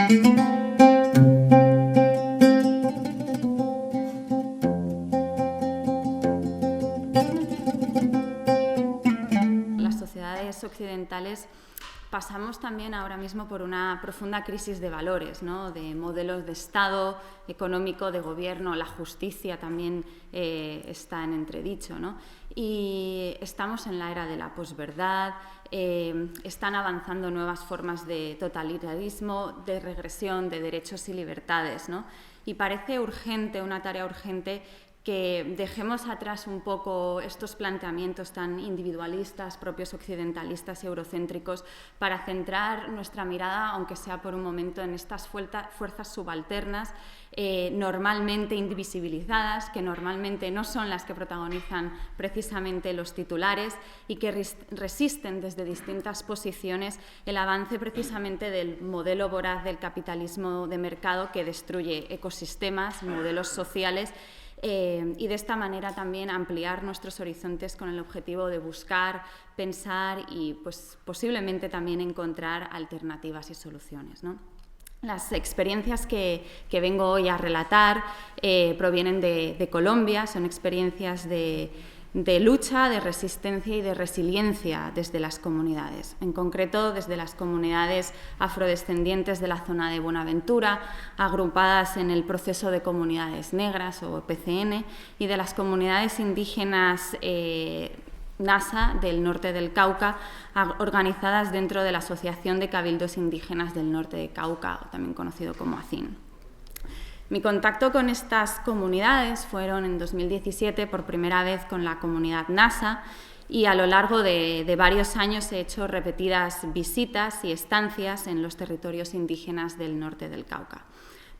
Las sociedades occidentales pasamos también ahora mismo por una profunda crisis de valores, ¿no? De modelos de Estado, económico, de gobierno, la justicia también está en entredicho, ¿no? Y estamos en la era de la posverdad, están avanzando nuevas formas de totalitarismo, de regresión de derechos y libertades, ¿no? Y parece urgente, una tarea urgente, que dejemos atrás un poco estos planteamientos tan individualistas, propios occidentalistas y eurocéntricos, para centrar nuestra mirada, aunque sea por un momento, en estas fuerzas subalternas, normalmente invisibilizadas, que normalmente no son las que protagonizan precisamente los titulares y que resisten desde distintas posiciones el avance precisamente del modelo voraz del capitalismo de mercado que destruye ecosistemas, modelos sociales, y de esta manera también ampliar nuestros horizontes con el objetivo de buscar, pensar y pues, posiblemente también encontrar alternativas y soluciones, ¿no? Las experiencias que vengo hoy a relatar provienen de Colombia, son experiencias de lucha, de resistencia y de resiliencia desde las comunidades, en concreto desde las comunidades afrodescendientes de la zona de Buenaventura, agrupadas en el proceso de comunidades negras o PCN, y de las comunidades indígenas NASA del norte del Cauca, organizadas dentro de la Asociación de Cabildos Indígenas del Norte de Cauca, también conocido como ACIN. Mi contacto con estas comunidades fueron en 2017 por primera vez con la comunidad NASA, y a lo largo de varios años he hecho repetidas visitas y estancias en los territorios indígenas del norte del Cauca.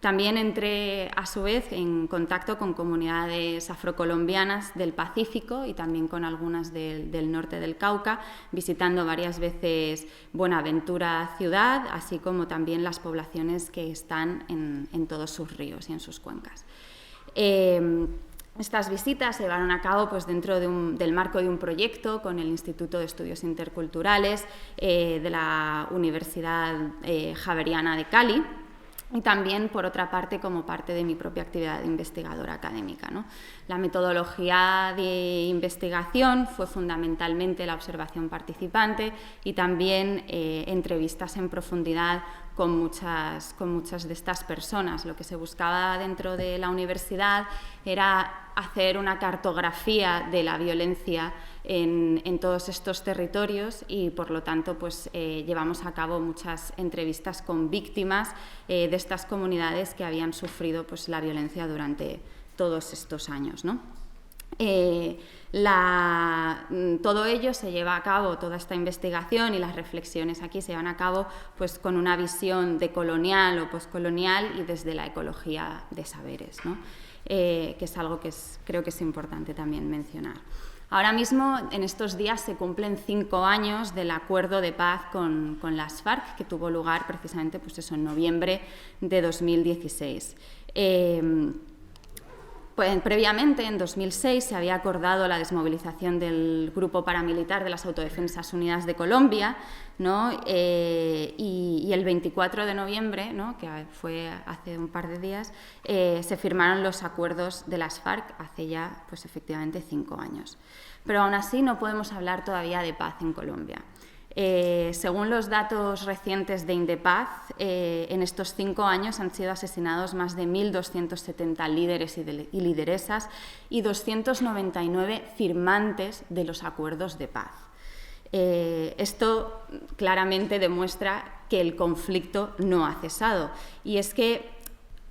También entré, a su vez, en contacto con comunidades afrocolombianas del Pacífico y también con algunas del norte del Cauca, visitando varias veces Buenaventura ciudad, así como también las poblaciones que están en todos sus ríos y en sus cuencas. Estas visitas se llevaron a cabo pues, dentro del marco de un proyecto con el Instituto de Estudios Interculturales de la Universidad Javeriana de Cali, y también, por otra parte, como parte de mi propia actividad de investigadora académica, ¿no? La metodología de investigación fue fundamentalmente la observación participante y también entrevistas en profundidad con muchas de estas personas. Lo que se buscaba dentro de la universidad era hacer una cartografía de la violencia en todos estos territorios y, por lo tanto, pues, llevamos a cabo muchas entrevistas con víctimas de estas comunidades que habían sufrido pues, la violencia durante todos estos años, ¿no? Todo ello se lleva a cabo, toda esta investigación y las reflexiones aquí se llevan a cabo pues, con una visión decolonial o poscolonial y desde la ecología de saberes, ¿no? Que es algo que creo que es importante también mencionar. Ahora mismo, en estos días, se cumplen 5 años del acuerdo de paz con las FARC, que tuvo lugar precisamente pues eso, en noviembre de 2016. Pues, previamente, en 2006, se había acordado la desmovilización del grupo paramilitar de las Autodefensas Unidas de Colombia, ¿no? Y el 24 de noviembre, ¿no? Que fue hace un par de días, se firmaron los acuerdos de las FARC hace ya, pues, efectivamente, 5 años. Pero aún así no podemos hablar todavía de paz en Colombia. Según los datos recientes de Indepaz, en estos 5 años han sido asesinados más de 1.270 líderes y lideresas y 299 firmantes de los acuerdos de paz. Esto claramente demuestra que el conflicto no ha cesado, y es que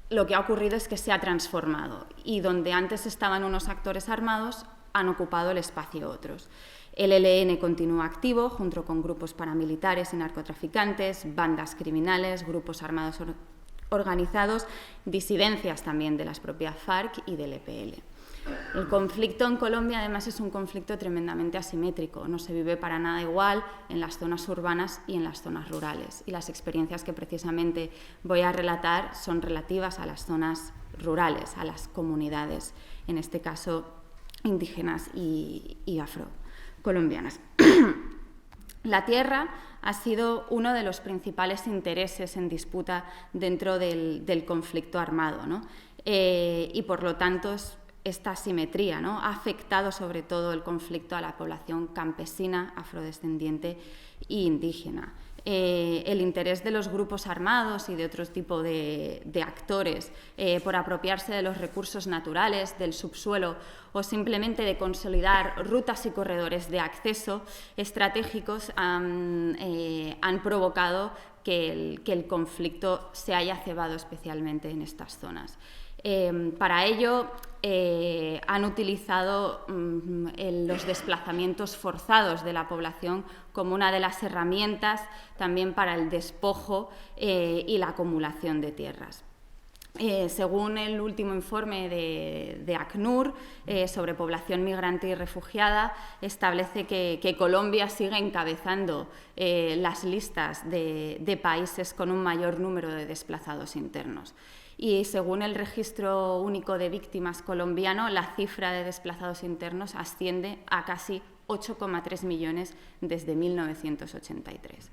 lo que ha ocurrido es que se ha transformado y donde antes estaban unos actores armados han ocupado el espacio otros. El ELN continúa activo junto con grupos paramilitares y narcotraficantes, bandas criminales, grupos armados organizados, disidencias también de las propias FARC y del EPL. El conflicto en Colombia, además, es un conflicto tremendamente asimétrico. No se vive para nada igual en las zonas urbanas y en las zonas rurales. Y las experiencias que precisamente voy a relatar son relativas a las zonas rurales, a las comunidades, en este caso indígenas y afrocolombianas. La tierra ha sido uno de los principales intereses en disputa dentro del conflicto armado, ¿no? Y por lo tanto esta asimetría, ¿no?, ha afectado sobre todo el conflicto a la población campesina, afrodescendiente e indígena. El interés de los grupos armados y de otro tipo de actores por apropiarse de los recursos naturales, del subsuelo o simplemente de consolidar rutas y corredores de acceso estratégicos han provocado que el conflicto se haya cebado especialmente en estas zonas. Para ello han utilizado los desplazamientos forzados de la población como una de las herramientas también para el despojo y la acumulación de tierras. Según el último informe de ACNUR sobre población migrante y refugiada, establece que Colombia sigue encabezando las listas de países con un mayor número de desplazados internos. Y según el Registro Único de Víctimas colombiano, la cifra de desplazados internos asciende a casi 8,3 millones desde 1983.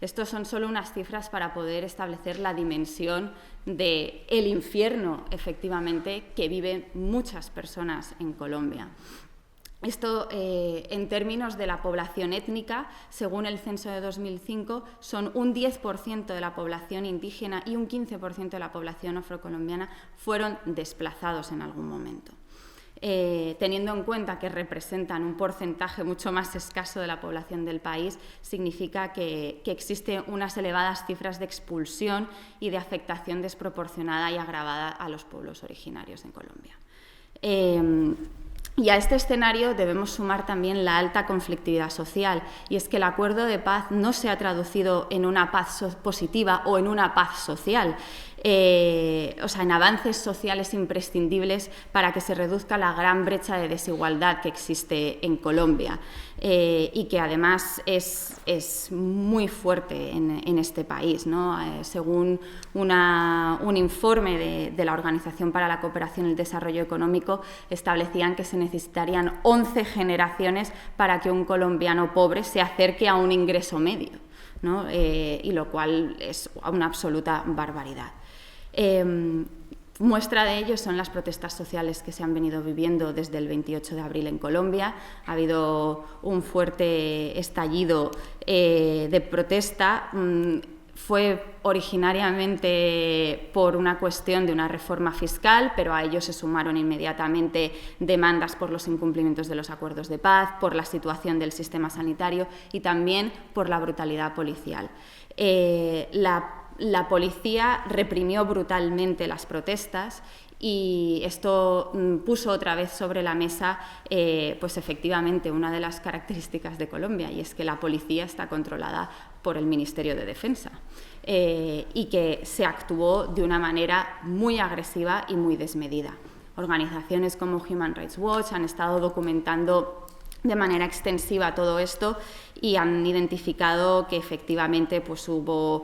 Estos son solo unas cifras para poder establecer la dimensión del infierno, efectivamente, que viven muchas personas en Colombia. Esto, en términos de la población étnica, según el censo de 2005, son un 10% de la población indígena y un 15% de la población afrocolombiana fueron desplazados en algún momento. Teniendo en cuenta que representan un porcentaje mucho más escaso de la población del país, significa que existen unas elevadas cifras de expulsión y de afectación desproporcionada y agravada a los pueblos originarios en Colombia. Y a este escenario debemos sumar también la alta conflictividad social, y es que el acuerdo de paz no se ha traducido en una paz positiva o en una paz social, en avances sociales imprescindibles para que se reduzca la gran brecha de desigualdad que existe en Colombia y que además es muy fuerte en este país, ¿no? Según un informe de la Organización para la Cooperación y el Desarrollo Económico, establecían que se necesitarían 11 generaciones para que un colombiano pobre se acerque a un ingreso medio, ¿no? Y lo cual es una absoluta barbaridad. Muestra de ello son las protestas sociales que se han venido viviendo desde el 28 de abril en Colombia. Ha habido un fuerte estallido de protesta. Fue originariamente por una cuestión de una reforma fiscal, pero a ello se sumaron inmediatamente demandas por los incumplimientos de los acuerdos de paz, por la situación del sistema sanitario y también por la brutalidad policial. La policía reprimió brutalmente las protestas y esto puso otra vez sobre la mesa, pues efectivamente, una de las características de Colombia, y es que la policía está controlada por el Ministerio de Defensa y que se actuó de una manera muy agresiva y muy desmedida. Organizaciones como Human Rights Watch han estado documentando de manera extensiva todo esto y han identificado que efectivamente pues, hubo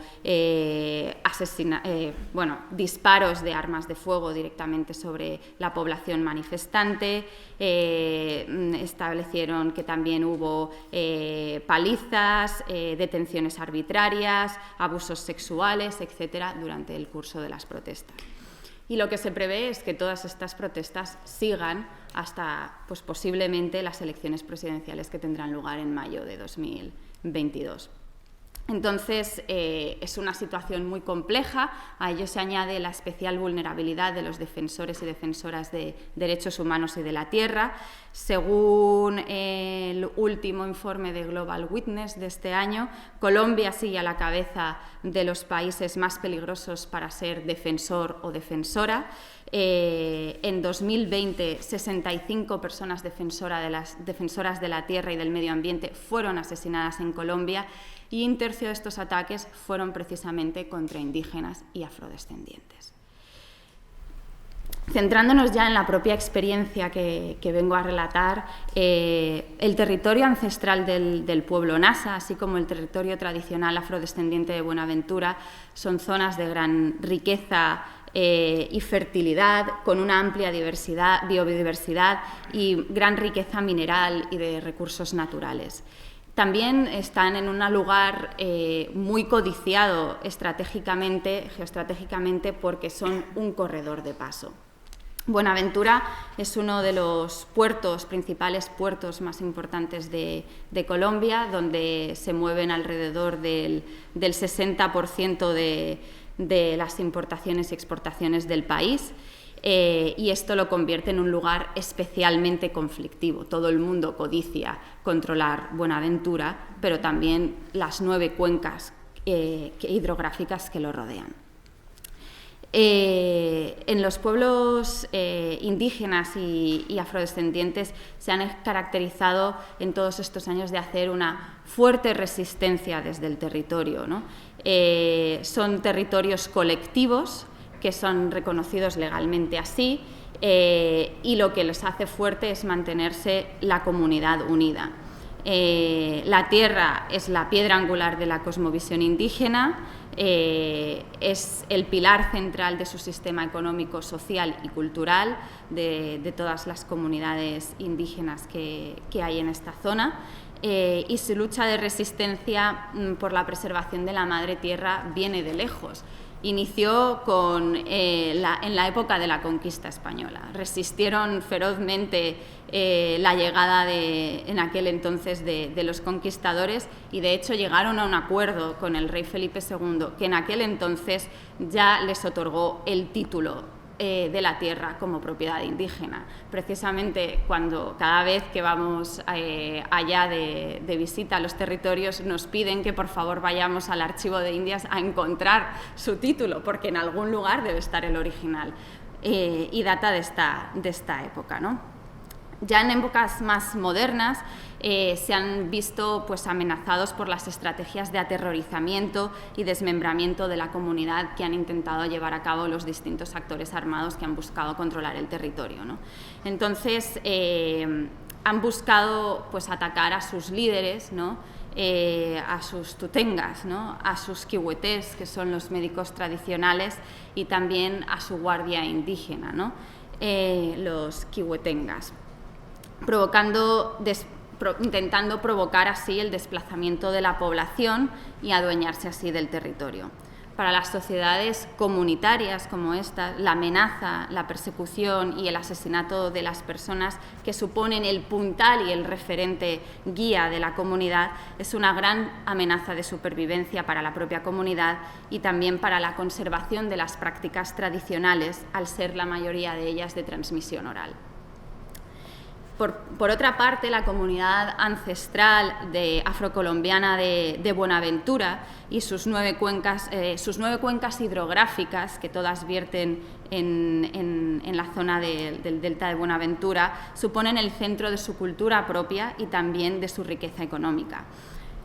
disparos de armas de fuego directamente sobre la población manifestante, establecieron que también hubo palizas, detenciones arbitrarias, abusos sexuales, etcétera, durante el curso de las protestas. Y lo que se prevé es que todas estas protestas sigan hasta pues, posiblemente las elecciones presidenciales que tendrán lugar en mayo de 2022. Entonces, es una situación muy compleja. A ello se añade la especial vulnerabilidad de los defensores y defensoras de derechos humanos y de la tierra. Según el último informe de Global Witness de este año, Colombia sigue a la cabeza de los países más peligrosos para ser defensor o defensora. En 2020, 65 personas defensoras de la tierra y del medio ambiente fueron asesinadas en Colombia y un tercio de estos ataques fueron precisamente contra indígenas y afrodescendientes. Centrándonos ya en la propia experiencia que vengo a relatar, el territorio ancestral del pueblo Nasa, así como el territorio tradicional afrodescendiente de Buenaventura, son zonas de gran riqueza y fertilidad, con una amplia biodiversidad y gran riqueza mineral y de recursos naturales. También están en un lugar muy codiciado geoestratégicamente, porque son un corredor de paso. Buenaventura es uno de los principales puertos más importantes de Colombia, donde se mueven alrededor del 60% de las importaciones y exportaciones del país. Y esto lo convierte en un lugar especialmente conflictivo. Todo el mundo codicia controlar Buenaventura, pero también las 9 cuencas hidrográficas que lo rodean. En los pueblos indígenas y afrodescendientes se han caracterizado en todos estos años de hacer una fuerte resistencia desde el territorio, ¿no? Son territorios colectivos que son reconocidos legalmente así, y lo que les hace fuerte es mantenerse la comunidad unida. La tierra es la piedra angular de la cosmovisión indígena, es el pilar central de su sistema económico, social y cultural de todas las comunidades indígenas que hay en esta zona, y su lucha de resistencia por la preservación de la madre tierra viene de lejos. Inició en la época de la conquista española. Resistieron ferozmente la llegada en aquel entonces de los conquistadores, y de hecho llegaron a un acuerdo con el rey Felipe II, que en aquel entonces ya les otorgó el título de la tierra como propiedad indígena. Precisamente cada vez que vamos allá de visita a los territorios, nos piden que por favor vayamos al Archivo de Indias a encontrar su título, porque en algún lugar debe estar el original, y data de esta época, ¿no? Ya en épocas más modernas se han visto amenazados por las estrategias de aterrorizamiento y desmembramiento de la comunidad que han intentado llevar a cabo los distintos actores armados que han buscado controlar el territorio, ¿no? Entonces han buscado atacar a sus líderes, ¿no? A sus tutengas, ¿no? A sus quihuetés, que son los médicos tradicionales, y también a su guardia indígena, ¿no? Los quihuetengas, intentando provocar así el desplazamiento de la población y adueñarse así del territorio. Para las sociedades comunitarias como esta, la amenaza, la persecución y el asesinato de las personas que suponen el puntal y el referente guía de la comunidad es una gran amenaza de supervivencia para la propia comunidad y también para la conservación de las prácticas tradicionales, al ser la mayoría de ellas de transmisión oral. Por otra parte, la comunidad ancestral afrocolombiana de Buenaventura y sus 9 cuencas hidrográficas, que todas vierten en la zona del delta de Buenaventura, suponen el centro de su cultura propia y también de su riqueza económica.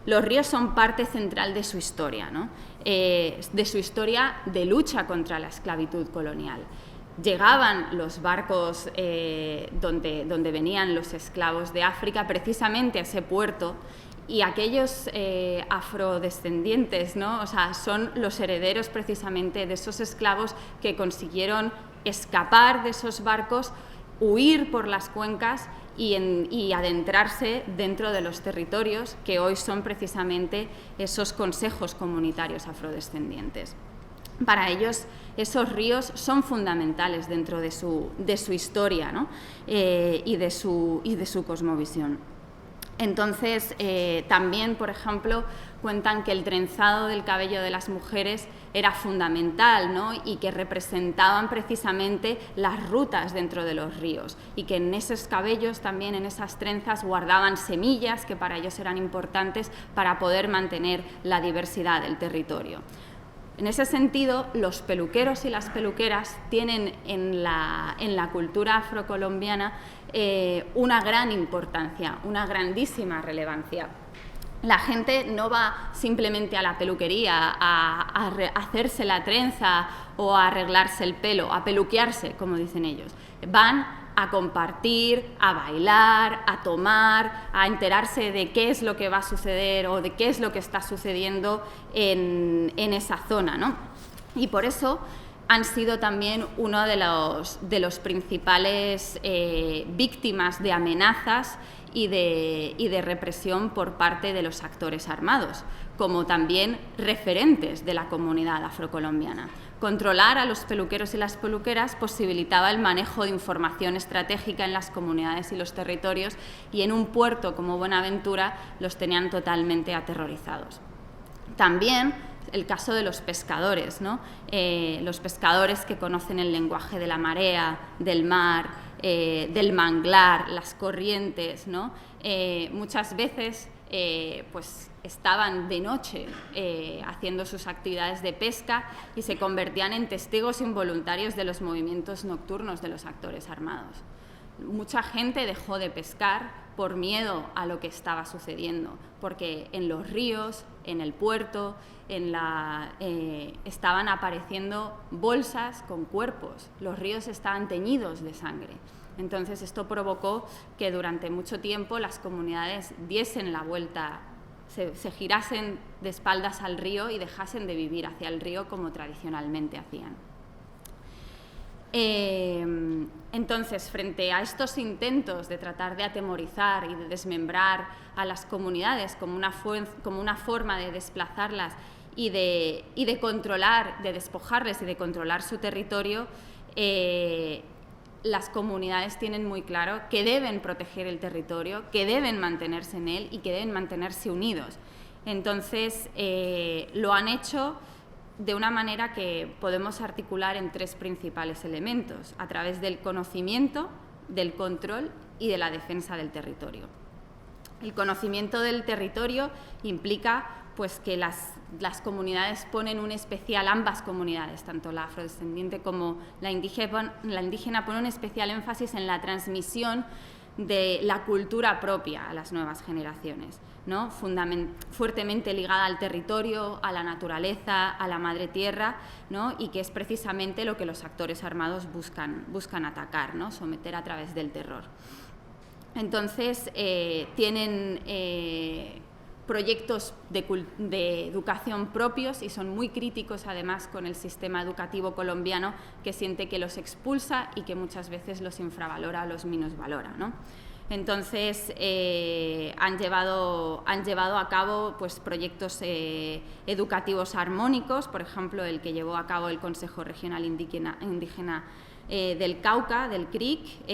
Los ríos son parte central de su historia, ¿no? De su historia de lucha contra la esclavitud colonial. Llegaban los barcos donde venían los esclavos de África precisamente a ese puerto, y aquellos afrodescendientes, ¿no? O sea, son los herederos precisamente de esos esclavos que consiguieron escapar de esos barcos, huir por las cuencas y adentrarse dentro de los territorios que hoy son precisamente esos consejos comunitarios afrodescendientes. Para ellos, esos ríos son fundamentales dentro de su historia, ¿no? y de su cosmovisión. Entonces, también, por ejemplo, cuentan que el trenzado del cabello de las mujeres era fundamental, ¿no? Y que representaban precisamente las rutas dentro de los ríos, y que en esos cabellos, también en esas trenzas, guardaban semillas que para ellos eran importantes para poder mantener la diversidad del territorio. En ese sentido, los peluqueros y las peluqueras tienen en la cultura afrocolombiana una gran importancia, una grandísima relevancia. La gente no va simplemente a la peluquería a hacerse la trenza o a arreglarse el pelo, a peluquearse, como dicen ellos. Van a compartir, a bailar, a tomar, a enterarse de qué es lo que va a suceder o de qué es lo que está sucediendo en esa zona, ¿no? Y por eso han sido también uno de los principales víctimas de amenazas y de represión por parte de los actores armados, como también referentes de la comunidad afrocolombiana. Controlar a los peluqueros y las peluqueras posibilitaba el manejo de información estratégica en las comunidades y los territorios, y en un puerto como Buenaventura los tenían totalmente aterrorizados. También el caso de los pescadores, ¿no? Los pescadores que conocen el lenguaje de la marea, del mar, del manglar, las corrientes, ¿no? Muchas veces pues estaban de noche haciendo sus actividades de pesca y se convertían en testigos involuntarios de los movimientos nocturnos de los actores armados. Mucha gente dejó de pescar por miedo a lo que estaba sucediendo, porque en los ríos, en el puerto, estaban apareciendo bolsas con cuerpos, los ríos estaban teñidos de sangre. Entonces esto provocó que durante mucho tiempo las comunidades diesen la vuelta, se girasen de espaldas al río y dejasen de vivir hacia el río como tradicionalmente hacían. Entonces, frente a estos intentos de tratar de atemorizar y de desmembrar a las comunidades como una forma de desplazarlas y de controlar, de despojarles y de controlar su territorio, las comunidades tienen muy claro que deben proteger el territorio, que deben mantenerse en él y que deben mantenerse unidos. Entonces, lo han hecho de una manera que podemos articular en tres principales elementos, a través del conocimiento, del control y de la defensa del territorio. El conocimiento del territorio implica pues, que las comunidades ponen un especial, ambas comunidades, tanto la afrodescendiente como la indígena ponen un especial énfasis en la transmisión de la cultura propia a las nuevas generaciones, ¿no? Fuertemente ligada al territorio, a la naturaleza, a la madre tierra, ¿no? Y que es precisamente lo que los actores armados buscan atacar, ¿no? Someter a través del terror. Entonces, tienen proyectos de educación propios y son muy críticos además con el sistema educativo colombiano, que siente que los expulsa y que muchas veces los infravalora o los minusvalora, ¿no? Entonces han llevado a cabo pues, proyectos educativos armónicos, por ejemplo el que llevó a cabo el Consejo Regional Indígena del Cauca, del CRIC,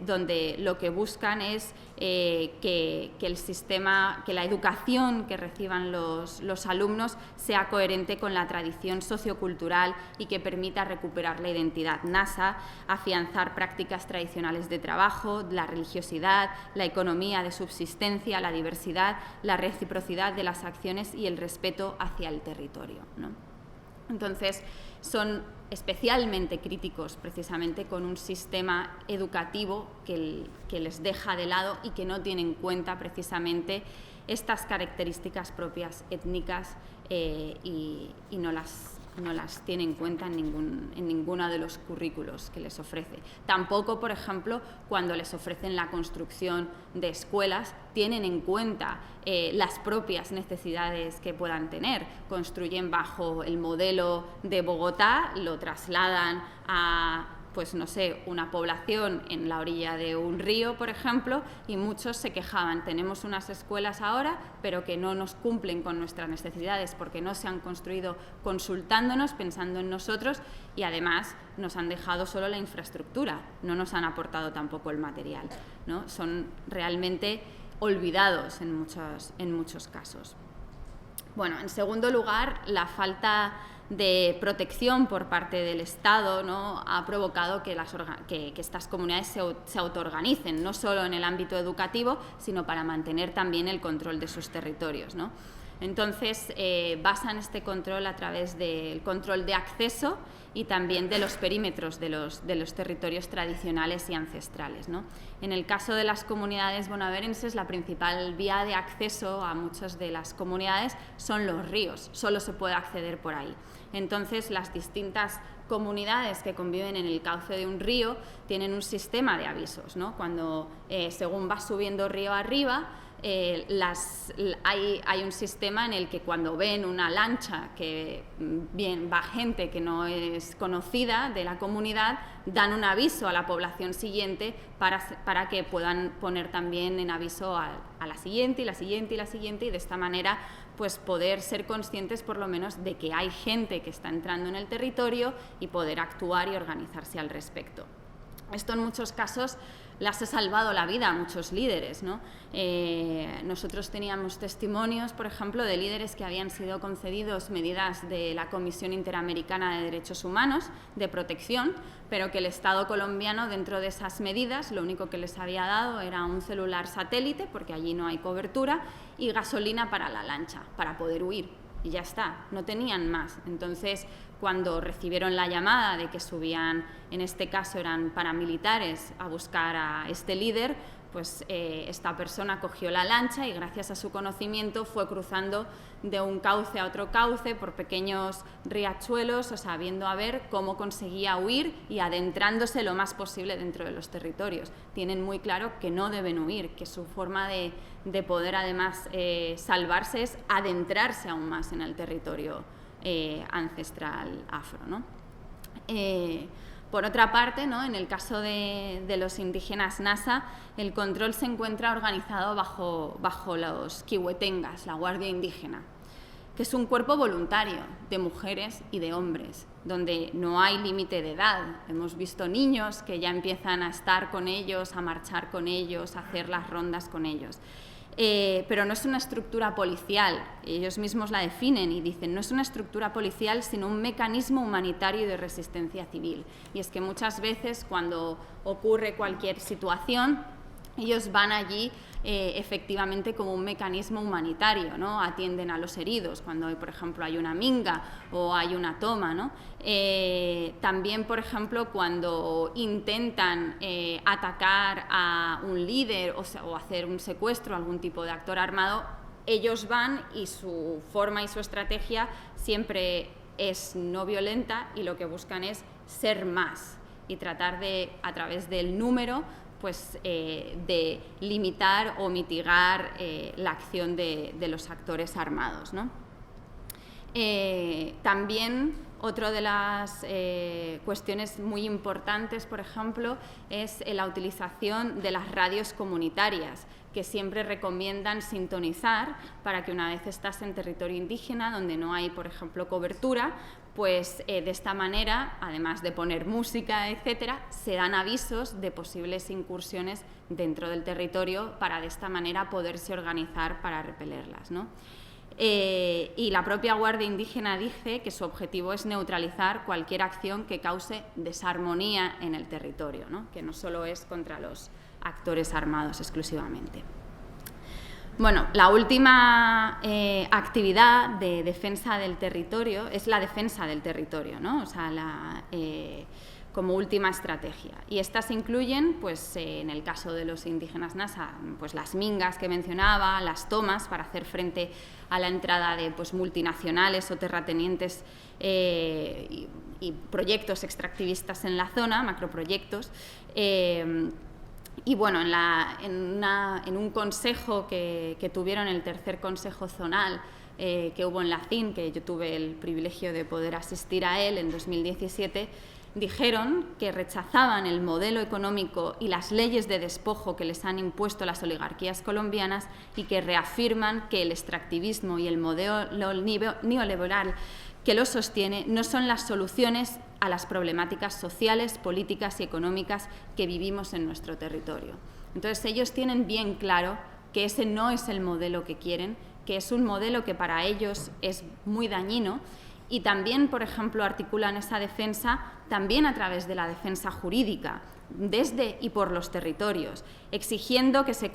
donde lo que buscan es que el sistema, que la educación que reciban los alumnos sea coherente con la tradición sociocultural y que permita recuperar la identidad nasa, afianzar prácticas tradicionales de trabajo, la religiosidad, la economía de subsistencia, la diversidad, la reciprocidad de las acciones y el respeto hacia el territorio, ¿no? Entonces, son especialmente críticos precisamente con un sistema educativo que les deja de lado y que no tiene en cuenta precisamente estas características propias étnicas y no las tiene en cuenta en ninguno de los currículos que les ofrece. Tampoco, por ejemplo, cuando les ofrecen la construcción de escuelas, tienen en cuenta las propias necesidades que puedan tener. Construyen bajo el modelo de Bogotá, lo trasladan a, pues no sé, una población en la orilla de un río, por ejemplo, y muchos se quejaban, tenemos unas escuelas ahora, pero que no nos cumplen con nuestras necesidades porque no se han construido consultándonos, pensando en nosotros, y además nos han dejado solo la infraestructura, no nos han aportado tampoco el material, ¿no? Son realmente olvidados en muchos casos. Bueno, en segundo lugar, la falta de protección por parte del Estado, ¿no? Ha provocado que estas comunidades se autoorganicen, no solo en el ámbito educativo, sino para mantener también el control de sus territorios, ¿no? Entonces, basan este control a través del control de acceso y también de los perímetros de los territorios tradicionales y ancestrales, ¿no? En el caso de las comunidades bonaerenses, la principal vía de acceso a muchas de las comunidades son los ríos, solo se puede acceder por ahí. Entonces, las distintas comunidades que conviven en el cauce de un río tienen un sistema de avisos, ¿no? Cuando, según va subiendo río arriba, hay un sistema en el que cuando ven una lancha que va gente que no es conocida de la comunidad, dan un aviso a la población siguiente para que puedan poner también en aviso a la siguiente y la siguiente y la siguiente, y de esta manera pues poder ser conscientes por lo menos de que hay gente que está entrando en el territorio y poder actuar y organizarse al respecto. Esto en muchos casos les ha salvado la vida a muchos líderes, ¿no? Nosotros teníamos testimonios, por ejemplo, de líderes que habían sido concedidos medidas de la Comisión Interamericana de Derechos Humanos de protección, pero que el Estado colombiano, dentro de esas medidas, lo único que les había dado era un celular satélite, porque allí no hay cobertura, y gasolina para la lancha, para poder huir. Y ya está, no tenían más. Entonces, cuando recibieron la llamada de que subían, en este caso eran paramilitares, a buscar a este líder, pues esta persona cogió la lancha y gracias a su conocimiento fue cruzando de un cauce a otro cauce por pequeños riachuelos, o sea, viendo a ver cómo conseguía huir y adentrándose lo más posible dentro de los territorios. Tienen muy claro que no deben huir, que su forma de poder además salvarse es adentrarse aún más en el territorio ancestral afro, ¿no? Por otra parte, ¿no?, en el caso de los indígenas Nasa, el control se encuentra organizado bajo los Kihuetengas, la Guardia Indígena, que es un cuerpo voluntario de mujeres y de hombres, donde no hay límite de edad. Hemos visto niños que ya empiezan a estar con ellos, a marchar con ellos, a hacer las rondas con ellos. Pero no es una estructura policial, ellos mismos la definen y dicen, no es una estructura policial sino un mecanismo humanitario y de resistencia civil. Y es que muchas veces cuando ocurre cualquier situación, ellos van allí efectivamente como un mecanismo humanitario, ¿no? Atienden a los heridos cuando, por ejemplo, hay una minga o hay una toma, ¿no? También, por ejemplo, cuando intentan atacar a un líder o hacer un secuestro, algún tipo de actor armado, ellos van y su forma y su estrategia siempre es no violenta y lo que buscan es ser más y tratar de, a través del número, pues de limitar o mitigar la acción de los actores armados, ¿no? También otra de las cuestiones muy importantes, por ejemplo, es la utilización de las radios comunitarias, que siempre recomiendan sintonizar para que una vez estás en territorio indígena, donde no hay, por ejemplo, cobertura, pues de esta manera, además de poner música, etcétera, se dan avisos de posibles incursiones dentro del territorio para de esta manera poderse organizar para repelerlas, ¿no? Y la propia Guardia Indígena dice que su objetivo es neutralizar cualquier acción que cause desarmonía en el territorio, ¿no? Que no solo es contra los actores armados exclusivamente. Bueno, la última actividad de defensa del territorio es la defensa del territorio, ¿no? O sea, como última estrategia. Y estas incluyen, pues, en el caso de los indígenas Nasa, pues las mingas que mencionaba, las tomas para hacer frente a la entrada de pues, multinacionales o terratenientes y proyectos extractivistas en la zona, macroproyectos. Y bueno, en un consejo que tuvieron, el tercer consejo zonal que hubo en la CIN, que yo tuve el privilegio de poder asistir a él en 2017, dijeron que rechazaban el modelo económico y las leyes de despojo que les han impuesto las oligarquías colombianas y que reafirman que el extractivismo y el modelo neoliberal que lo sostiene no son las soluciones a las problemáticas sociales, políticas y económicas que vivimos en nuestro territorio. Entonces ellos tienen bien claro que ese no es el modelo que quieren, que es un modelo que para ellos es muy dañino y también, por ejemplo, articulan esa defensa también a través de la defensa jurídica, desde y por los territorios, exigiendo que se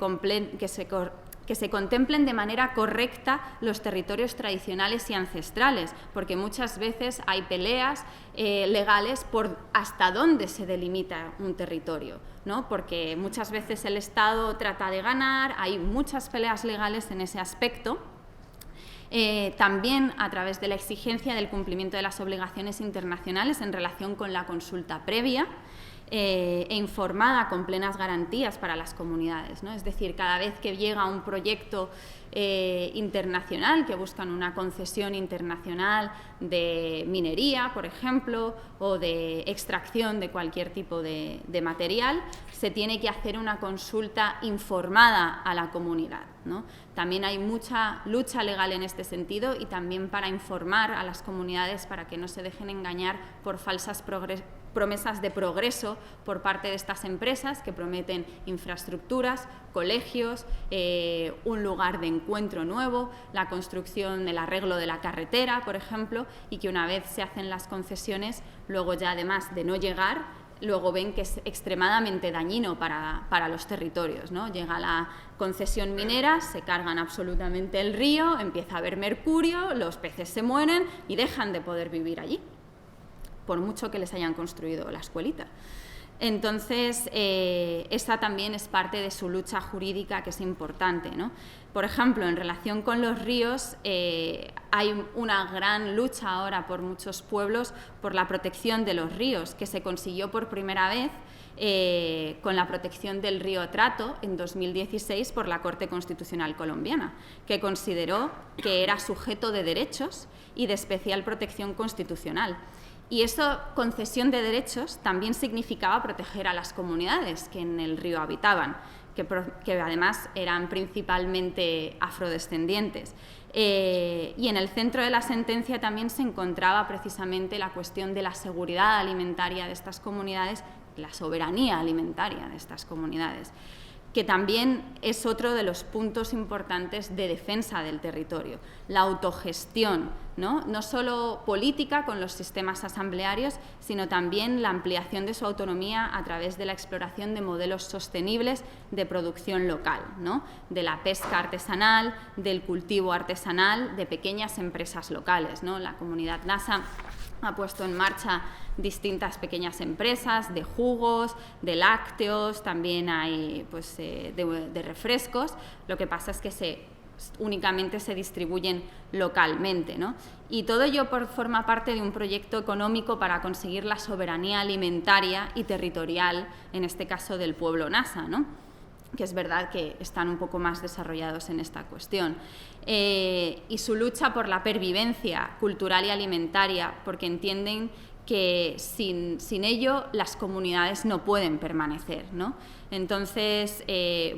contemplen de manera correcta los territorios tradicionales y ancestrales, porque muchas veces hay peleas legales por hasta dónde se delimita un territorio, ¿no? Porque muchas veces el Estado trata de ganar, hay muchas peleas legales en ese aspecto. También a través de la exigencia del cumplimiento de las obligaciones internacionales en relación con la consulta previa e informada con plenas garantías para las comunidades, ¿no? Es decir, cada vez que llega un proyecto internacional, que buscan una concesión internacional de minería, por ejemplo, o de extracción de cualquier tipo de material, se tiene que hacer una consulta informada a la comunidad, ¿no? También hay mucha lucha legal en este sentido y también para informar a las comunidades para que no se dejen engañar por falsas promesas de progreso por parte de estas empresas que prometen infraestructuras, colegios, un lugar de encuentro nuevo, la construcción, el arreglo de la carretera, por ejemplo, y que una vez se hacen las concesiones, luego ya además de no llegar, luego ven que es extremadamente dañino para los territorios, ¿no? Llega la concesión minera, se cargan absolutamente el río, empieza a haber mercurio, los peces se mueren y dejan de poder vivir allí, por mucho que les hayan construido la escuelita. Entonces, esta también es parte de su lucha jurídica, que es importante, ¿no? Por ejemplo, en relación con los ríos, hay una gran lucha ahora por muchos pueblos por la protección de los ríos, que se consiguió por primera vez con la protección del río Trato en 2016 por la Corte Constitucional colombiana, que consideró que era sujeto de derechos y de especial protección constitucional. Y esa concesión de derechos también significaba proteger a las comunidades que en el río habitaban, que además eran principalmente afrodescendientes. Y en el centro de la sentencia también se encontraba precisamente la cuestión de la seguridad alimentaria de estas comunidades, la soberanía alimentaria de estas comunidades, que también es otro de los puntos importantes de defensa del territorio, la autogestión, no solo política con los sistemas asamblearios, sino también la ampliación de su autonomía a través de la exploración de modelos sostenibles de producción local, ¿no? De la pesca artesanal, del cultivo artesanal, de pequeñas empresas locales, ¿no? La comunidad nasa ha puesto en marcha distintas pequeñas empresas de jugos, de lácteos, también hay pues, de refrescos. Lo que pasa es que únicamente se distribuyen localmente, ¿no? Y todo ello forma parte de un proyecto económico para conseguir la soberanía alimentaria y territorial, en este caso del pueblo nasa, ¿no? Que es verdad que están un poco más desarrollados en esta cuestión. Y su lucha por la pervivencia cultural y alimentaria, porque entienden que sin ello las comunidades no pueden permanecer, ¿no? Entonces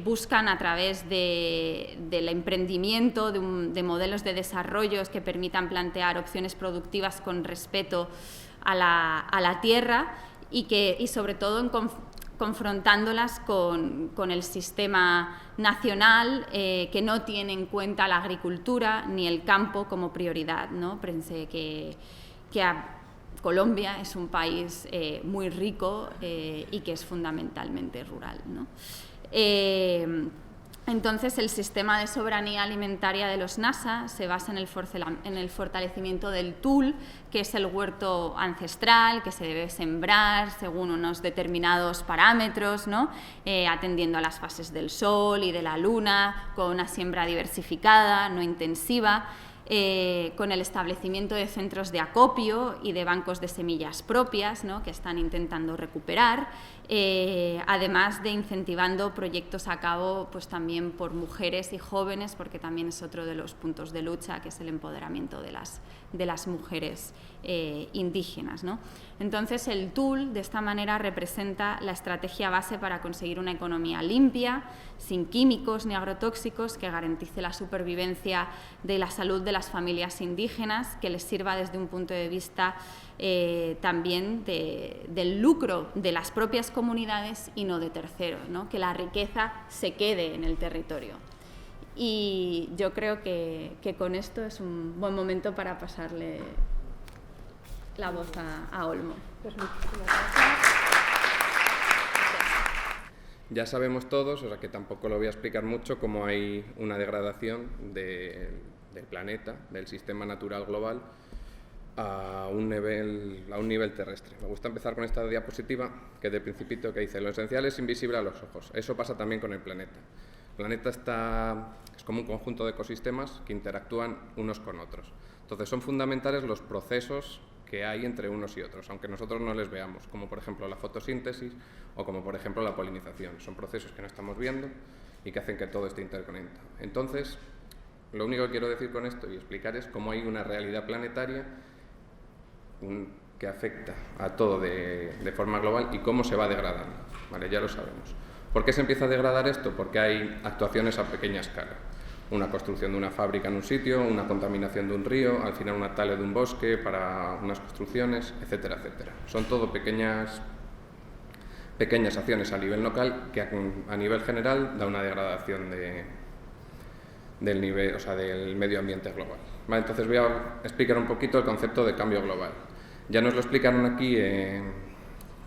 buscan a través del emprendimiento, de modelos de desarrollos que permitan plantear opciones productivas con respeto a la tierra y sobre todo confrontándolas con el sistema nacional que no tiene en cuenta la agricultura ni el campo como prioridad, ¿no? Pensé que Colombia es un país muy rico y que es fundamentalmente rural, ¿no? Entonces, el sistema de soberanía alimentaria de los nasa se basa en el fortalecimiento del tul, que es el huerto ancestral, que se debe sembrar según unos determinados parámetros, ¿no? Atendiendo a las fases del sol y de la luna, con una siembra diversificada, no intensiva, con el establecimiento de centros de acopio y de bancos de semillas propias, ¿no? Que están intentando recuperar, además de incentivando proyectos a cabo pues, también por mujeres y jóvenes, porque también es otro de los puntos de lucha, que es el empoderamiento de las mujeres indígenas, ¿no? Entonces, el TUL, de esta manera, representa la estrategia base para conseguir una economía limpia, sin químicos ni agrotóxicos, que garantice la supervivencia de la salud de las familias indígenas, que les sirva desde un punto de vista también del lucro de las propias comunidades y no de terceros, ¿no? Que la riqueza se quede en el territorio. Y yo creo que con esto es un buen momento para pasarle la voz a Olmo. Pues muchísimas gracias. Ya sabemos todos, o sea que tampoco lo voy a explicar mucho, cómo hay una degradación del planeta, del sistema natural global, a un nivel terrestre. Me gusta empezar con esta diapositiva, que de principito que dice: lo esencial es invisible a los ojos. Eso pasa también con el planeta. El planeta es como un conjunto de ecosistemas que interactúan unos con otros. Entonces son fundamentales los procesos que hay entre unos y otros, aunque nosotros no les veamos, como por ejemplo la fotosíntesis o como por ejemplo la polinización. Son procesos que no estamos viendo y que hacen que todo esté interconectado. Entonces, lo único que quiero decir con esto y explicar es cómo hay una realidad planetaria que afecta a todo de forma global y cómo se va degradando. Vale, ya lo sabemos. ¿Por qué se empieza a degradar esto? Porque hay actuaciones a pequeña escala. Una construcción de una fábrica en un sitio, una contaminación de un río, al final una tala de un bosque para unas construcciones, etcétera, etcétera. Son todo pequeñas acciones a nivel local que a nivel general da una degradación del nivel, o sea, del medio ambiente global. Vale, entonces voy a explicar un poquito el concepto de cambio global. Ya nos lo explicaron aquí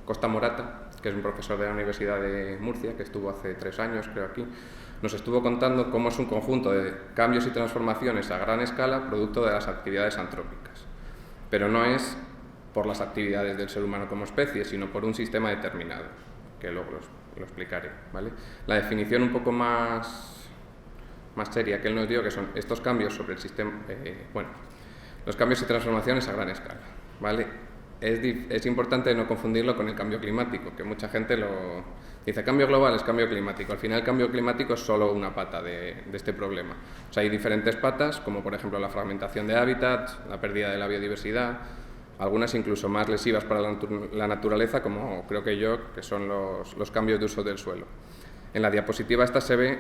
Costa Morata, que es un profesor de la Universidad de Murcia, que estuvo hace 3 años, creo, aquí. Nos estuvo contando cómo es un conjunto de cambios y transformaciones a gran escala producto de las actividades antrópicas. Pero no es por las actividades del ser humano como especie, sino por un sistema determinado, que luego lo explicaré, ¿vale? La definición un poco más seria que él nos dio, que son estos cambios sobre el sistema, los cambios y transformaciones a gran escala, ¿vale? Es importante no confundirlo con el cambio climático, que mucha gente dice cambio global es cambio climático. Al final el cambio climático es solo una pata de este problema. O sea, hay diferentes patas, como por ejemplo la fragmentación de hábitats, la pérdida de la biodiversidad, algunas incluso más lesivas para la naturaleza, como creo que son los cambios de uso del suelo. En la diapositiva esta se ve,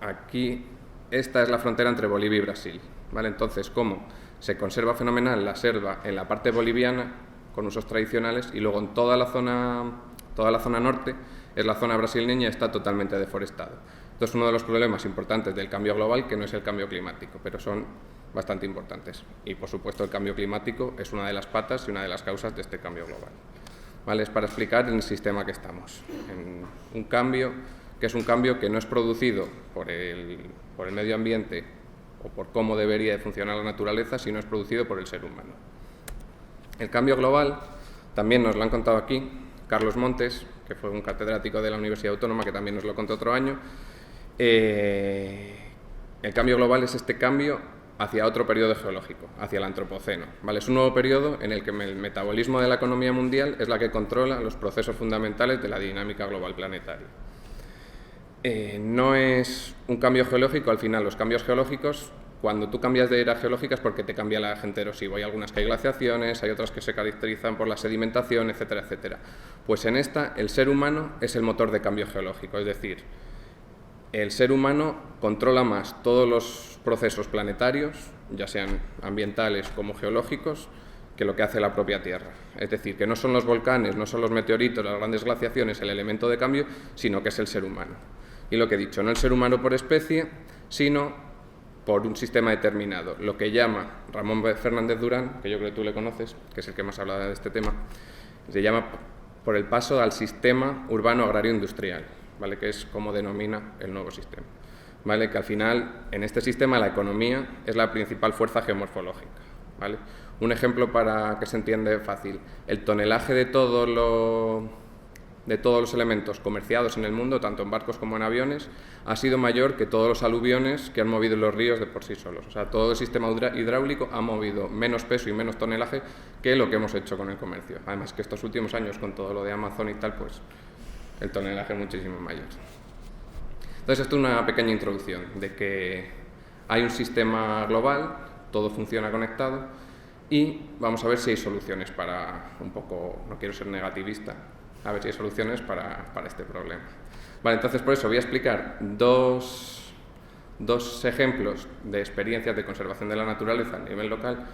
aquí, esta es la frontera entre Bolivia y Brasil, ¿vale? Entonces, cómo se conserva fenomenal la selva en la parte boliviana con usos tradicionales y luego en toda la zona norte es la zona brasileña, está totalmente deforestado. Esto es uno de los problemas importantes del cambio global, que no es el cambio climático, pero son bastante importantes. Y por supuesto el cambio climático es una de las patas y una de las causas de este cambio global. ¿Vale? Es para explicar en el sistema que estamos. En un cambio que es un cambio que no es producido por el medio ambiente o por cómo debería de funcionar la naturaleza, sino es producido por el ser humano. El cambio global, también nos lo han contado aquí Carlos Montes, que fue un catedrático de la Universidad Autónoma, que también nos lo contó otro año. El cambio global es este cambio hacia otro periodo geológico, hacia el Antropoceno, ¿vale? Es un nuevo periodo en el que el metabolismo de la economía mundial es la que controla los procesos fundamentales de la dinámica global planetaria. No es un cambio geológico, al final los cambios geológicos, cuando tú cambias de era geológica es porque te cambia el agente erosivo. Hay algunas que hay glaciaciones, hay otras que se caracterizan por la sedimentación, etcétera, etcétera. Pues en esta, el ser humano es el motor de cambio geológico, es decir, el ser humano controla más todos los procesos planetarios, ya sean ambientales como geológicos, que lo que hace la propia Tierra. Es decir, que no son los volcanes, no son los meteoritos, las grandes glaciaciones el elemento de cambio, sino que es el ser humano. Y lo que he dicho, no el ser humano por especie, sino por un sistema determinado. Lo que llama Ramón Fernández Durán, que yo creo que tú le conoces, que es el que más habla de este tema, se llama por el paso al sistema urbano agrario industrial, ¿vale? Que es como denomina el nuevo sistema. ¿Vale? Que al final, en este sistema, la economía es la principal fuerza geomorfológica, ¿vale? Un ejemplo para que se entienda fácil, el tonelaje de todos los elementos comerciados en el mundo, tanto en barcos como en aviones, ha sido mayor que todos los aluviones que han movido los ríos de por sí solos. O sea, todo el sistema hidráulico ha movido menos peso y menos tonelaje que lo que hemos hecho con el comercio. Además que estos últimos años, con todo lo de Amazon y tal, pues el tonelaje es muchísimo mayor. Entonces, esto es una pequeña introducción de que hay un sistema global, todo funciona conectado y vamos a ver si hay soluciones para, un poco, no quiero ser negativista, a ver si hay soluciones para este problema. Vale, entonces por eso voy a explicar dos ejemplos de experiencias de conservación de la naturaleza a nivel local,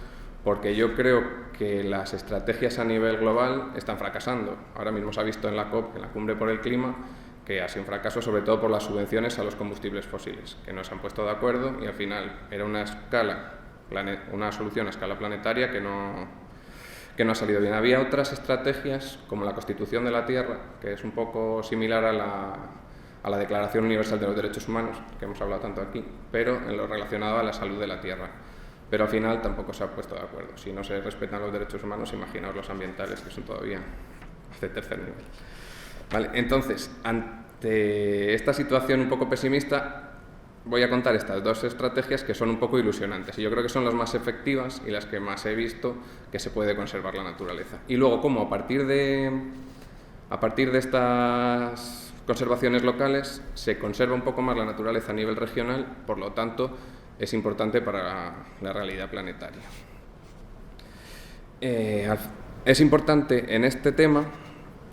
porque yo creo que las estrategias a nivel global están fracasando. Ahora mismo se ha visto en la COP, en la Cumbre por el Clima, que ha sido un fracaso sobre todo por las subvenciones a los combustibles fósiles, que no se han puesto de acuerdo y al final era una solución a escala planetaria que no ha salido bien. Había otras estrategias, como la Constitución de la Tierra, que es un poco similar a la Declaración Universal de los Derechos Humanos, que hemos hablado tanto aquí, pero en lo relacionado a la salud de la Tierra. Pero al final tampoco se ha puesto de acuerdo. Si no se respetan los derechos humanos, imaginaos los ambientales, que son todavía de tercer nivel. Vale, entonces, ante esta situación un poco pesimista, voy a contar estas dos estrategias que son un poco ilusionantes y yo creo que son las más efectivas y las que más he visto que se puede conservar la naturaleza. Y luego, cómo a partir de estas conservaciones locales se conserva un poco más la naturaleza a nivel regional, por lo tanto es importante para la realidad planetaria. Es importante en este tema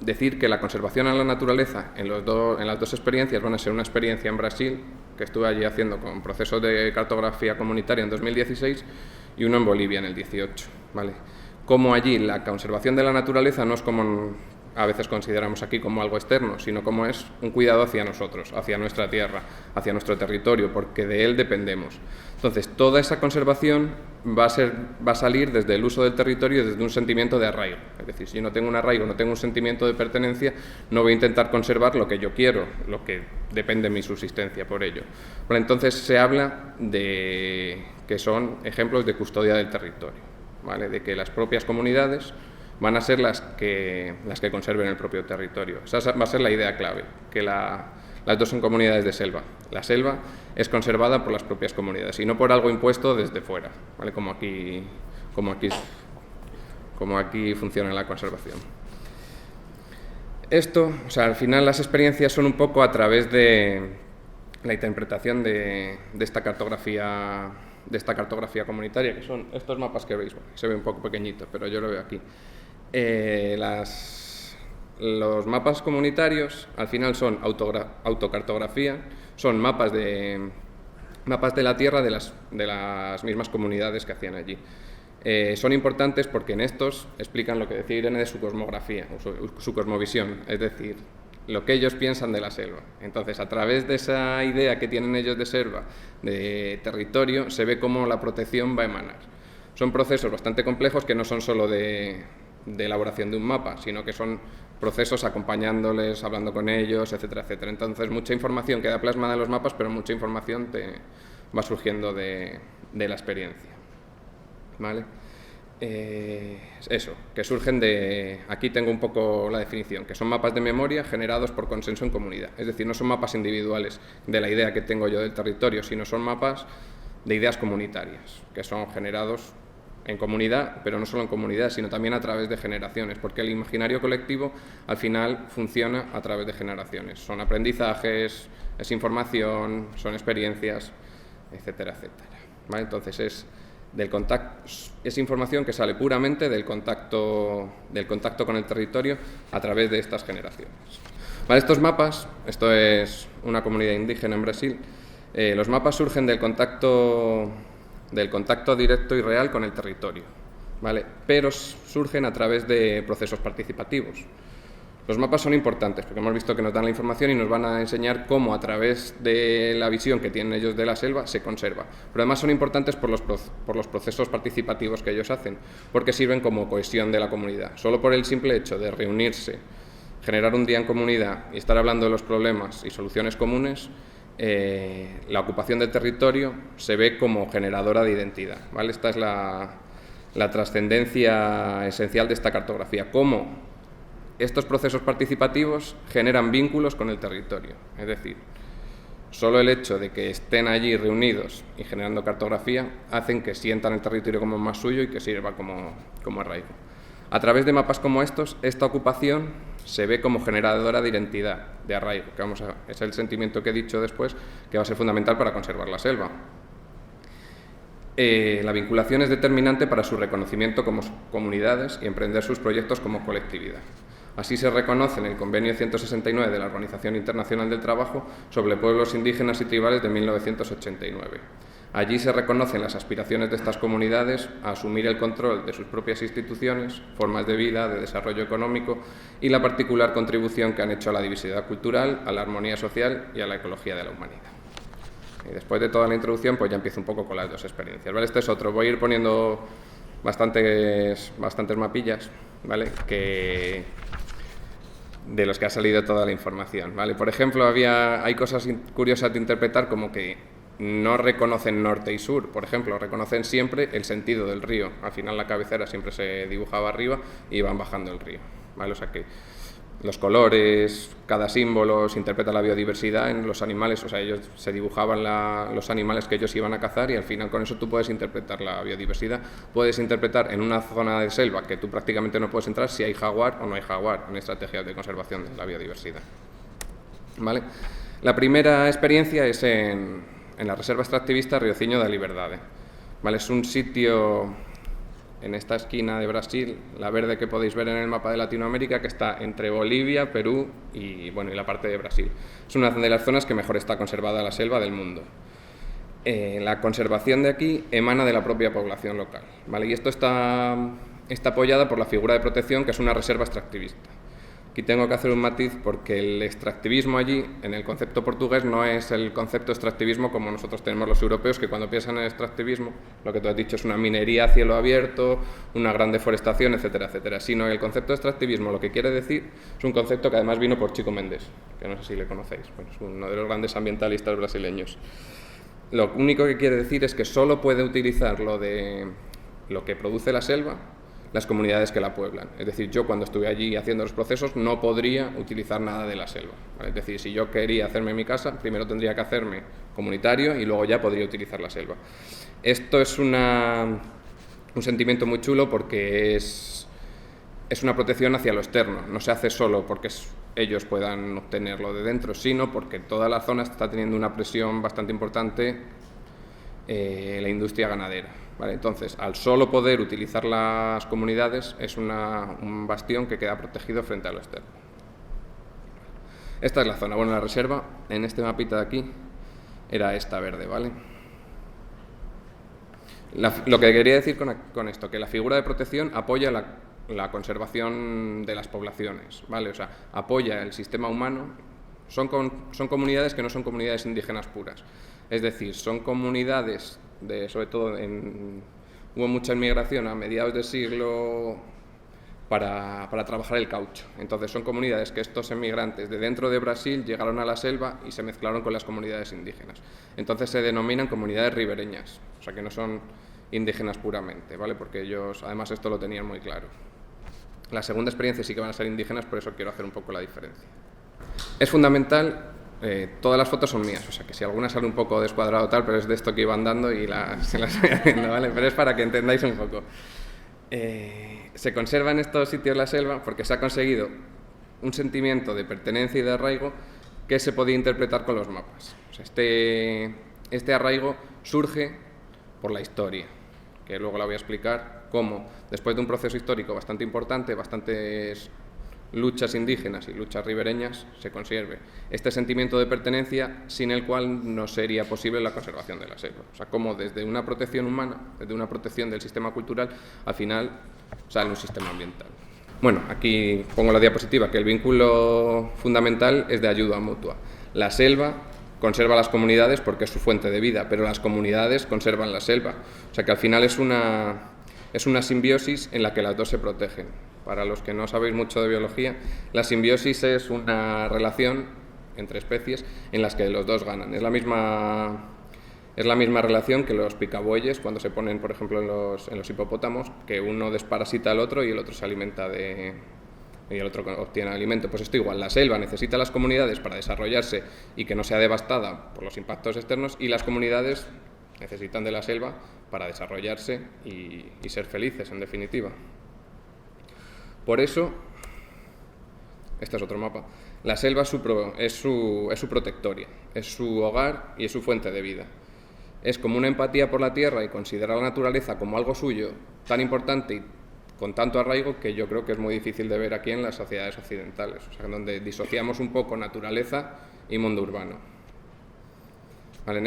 decir que la conservación a la naturaleza en las dos experiencias van a ser una experiencia en Brasil, que estuve allí haciendo con procesos de cartografía comunitaria en 2016, y uno en Bolivia en el 18. ¿Vale? Como allí la conservación de la naturaleza no es como a veces consideramos aquí como algo externo, sino como es un cuidado hacia nosotros, hacia nuestra tierra, hacia nuestro territorio, porque de él dependemos. Entonces, toda esa conservación va a salir desde el uso del territorio y desde un sentimiento de arraigo. Es decir, si yo no tengo un arraigo, no tengo un sentimiento de pertenencia, no voy a intentar conservar lo que yo quiero, lo que depende de mi subsistencia por ello. Bueno, entonces se habla de que son ejemplos de custodia del territorio, ¿vale? De que las propias comunidades van a ser las que conserven el propio territorio. Esa va a ser la idea clave, que las dos son comunidades de selva. La selva es conservada por las propias comunidades y no por algo impuesto desde fuera, ¿vale? Como aquí funciona la conservación. Esto, o sea, al final las experiencias son un poco a través de la interpretación de esta cartografía comunitaria, que son estos mapas que veis. Bueno, se ve un poco pequeñito, pero yo lo veo aquí. Los mapas comunitarios al final son autocartografía, son mapas de la tierra de las mismas comunidades que hacían allí. Son importantes porque en estos explican lo que decía Irene de su cosmografía, su cosmovisión, es decir, lo que ellos piensan de la selva. Entonces, a través de esa idea que tienen ellos de selva, de territorio, se ve cómo la protección va a emanar. Son procesos bastante complejos que no son solo de elaboración de un mapa, sino que son procesos acompañándoles, hablando con ellos, etcétera, etcétera. Entonces, mucha información queda plasmada en los mapas, pero mucha información te va surgiendo de la experiencia. ¿Vale? Eso, que surgen de... Aquí tengo un poco la definición, que son mapas de memoria generados por consenso en comunidad. Es decir, no son mapas individuales de la idea que tengo yo del territorio, sino son mapas de ideas comunitarias, que son generados en comunidad, pero no solo en comunidad, sino también a través de generaciones, porque el imaginario colectivo al final funciona a través de generaciones. Son aprendizajes, es información, son experiencias, etcétera, etcétera. ¿Vale? Entonces es información que sale puramente del contacto con el territorio a través de estas generaciones. Vale, estos mapas, esto es una comunidad indígena en Brasil, los mapas surgen del contacto directo y real con el territorio, ¿vale? Pero surgen a través de procesos participativos. Los mapas son importantes porque hemos visto que nos dan la información y nos van a enseñar cómo a través de la visión que tienen ellos de la selva se conserva. Pero además son importantes por los procesos participativos que ellos hacen, porque sirven como cohesión de la comunidad. Solo por el simple hecho de reunirse, generar un día en comunidad y estar hablando de los problemas y soluciones comunes, la ocupación del territorio se ve como generadora de identidad, ¿vale? Esta es la trascendencia esencial de esta cartografía, cómo estos procesos participativos generan vínculos con el territorio. Es decir, solo el hecho de que estén allí reunidos y generando cartografía hacen que sientan el territorio como más suyo y que sirva como arraigo. A través de mapas como estos, esta ocupación se ve como generadora de identidad, de arraigo, que es el sentimiento que he dicho después, que va a ser fundamental para conservar la selva. La vinculación es determinante para su reconocimiento como comunidades y emprender sus proyectos como colectividad. Así se reconoce en el Convenio 169 de la Organización Internacional del Trabajo sobre pueblos indígenas y tribales de 1989. Allí se reconocen las aspiraciones de estas comunidades a asumir el control de sus propias instituciones, formas de vida, de desarrollo económico y la particular contribución que han hecho a la diversidad cultural, a la armonía social y a la ecología de la humanidad. Y después de toda la introducción, pues ya empiezo un poco con las dos experiencias, ¿vale? Este es otro. Voy a ir poniendo bastantes mapillas, ¿vale? De los que ha salido toda la información, ¿vale? Por ejemplo, hay cosas curiosas de interpretar, como que no reconocen norte y sur, por ejemplo, reconocen siempre el sentido del río. Al final la cabecera siempre se dibujaba arriba y van bajando el río, ¿vale? O sea que los colores, cada símbolo se interpreta la biodiversidad en los animales, o sea, ellos se dibujaban los animales que ellos iban a cazar y al final con eso tú puedes interpretar la biodiversidad. Puedes interpretar en una zona de selva que tú prácticamente no puedes entrar si hay jaguar o no hay jaguar en estrategias de conservación de la biodiversidad. ¿Vale? La primera experiencia es en la Reserva Extractivista Riociño da Liberdade. ¿Vale? Es un sitio en esta esquina de Brasil, la verde que podéis ver en el mapa de Latinoamérica, que está entre Bolivia, Perú y la parte de Brasil. Es una de las zonas que mejor está conservada la selva del mundo. La conservación de aquí emana de la propia población local, ¿vale? Y esto está apoyada por la figura de protección, que es una reserva extractivista. Aquí tengo que hacer un matiz porque el extractivismo allí, en el concepto portugués, no es el concepto extractivismo como nosotros tenemos los europeos, que cuando piensan en extractivismo, lo que tú has dicho es una minería a cielo abierto, una gran deforestación, etcétera, etcétera. Sino el concepto de extractivismo lo que quiere decir es un concepto que además vino por Chico Mendes, que no sé si le conocéis, bueno, es uno de los grandes ambientalistas brasileños. Lo único que quiere decir es que solo puede utilizar lo que produce la selva las comunidades que la pueblan. Es decir, yo cuando estuve allí haciendo los procesos no podría utilizar nada de la selva, ¿vale? Es decir, si yo quería hacerme mi casa, primero tendría que hacerme comunitario y luego ya podría utilizar la selva. Esto es un sentimiento muy chulo porque es una protección hacia lo externo. No se hace solo porque ellos puedan obtenerlo de dentro, sino porque toda la zona está teniendo una presión bastante importante la industria ganadera. ¿Vale? Entonces, al solo poder utilizar las comunidades, es un bastión que queda protegido frente a lo externo. Esta es la zona. Bueno, la reserva, en este mapita de aquí, era esta verde, ¿vale? Lo que quería decir con esto, que la figura de protección apoya la conservación de las poblaciones, ¿vale? O sea, apoya el sistema humano. Son comunidades que no son comunidades indígenas puras. Es decir, son comunidades sobre todo hubo mucha inmigración a mediados del siglo para trabajar el caucho. Entonces son comunidades que estos emigrantes de dentro de Brasil llegaron a la selva y se mezclaron con las comunidades indígenas. Entonces se denominan comunidades ribereñas, o sea que no son indígenas puramente, ¿vale? Porque ellos además esto lo tenían muy claro. La segunda experiencia sí que van a ser indígenas, por eso quiero hacer un poco la diferencia. Es fundamental. Todas las fotos son mías, o sea que si alguna sale un poco descuadrado o tal, pero es de esto que iban dando y se las voy haciendo, ¿vale? Pero es para que entendáis un poco. Se conserva en estos sitios la selva porque se ha conseguido un sentimiento de pertenencia y de arraigo que se podía interpretar con los mapas. O sea, este arraigo surge por la historia, que luego la voy a explicar cómo, después de un proceso histórico bastante importante, bastantes luchas indígenas y luchas ribereñas, se conserve este sentimiento de pertenencia sin el cual no sería posible la conservación de la selva. O sea, como desde una protección humana, desde una protección del sistema cultural, al final sale un sistema ambiental. Bueno, aquí pongo la diapositiva, que el vínculo fundamental es de ayuda mutua. La selva conserva las comunidades porque es su fuente de vida, pero las comunidades conservan la selva. O sea que al final es una simbiosis en la que las dos se protegen. Para los que no sabéis mucho de biología, la simbiosis es una relación entre especies en las que los dos ganan. Es la misma relación que los picabueyes cuando se ponen, por ejemplo, en los hipopótamos, que uno desparasita al otro y el otro se alimenta y el otro obtiene alimento. Pues esto igual, la selva necesita las comunidades para desarrollarse y que no sea devastada por los impactos externos, y las comunidades necesitan de la selva para desarrollarse y ser felices, en definitiva. Por eso, este es otro mapa, la selva es su protectoria, es su hogar y es su fuente de vida. Es como una empatía por la tierra y considerar la naturaleza como algo suyo tan importante y con tanto arraigo que yo creo que es muy difícil de ver aquí en las sociedades occidentales, o sea, en donde disociamos un poco naturaleza y mundo urbano. Vale, en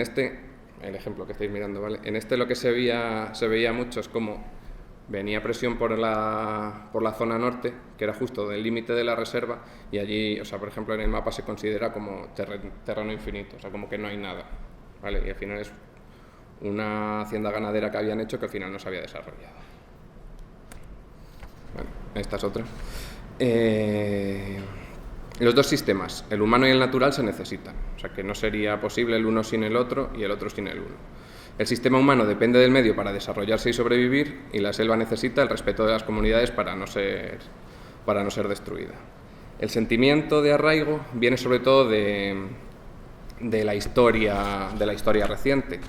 el ejemplo que estáis mirando, ¿vale? En lo que se veía mucho es como venía presión por la zona norte, que era justo del límite de la reserva, y allí, o sea, por ejemplo, en el mapa se considera como terreno infinito, o sea, como que no hay nada, ¿vale? Y al final es una hacienda ganadera que habían hecho que al final no se había desarrollado. Bueno, esta es otra. Los dos sistemas, el humano y el natural, se necesitan, o sea, que no sería posible el uno sin el otro y el otro sin el uno. El sistema humano depende del medio para desarrollarse y sobrevivir, y la selva necesita el respeto de las comunidades para no ser destruida. El sentimiento de arraigo viene sobre todo de la historia reciente.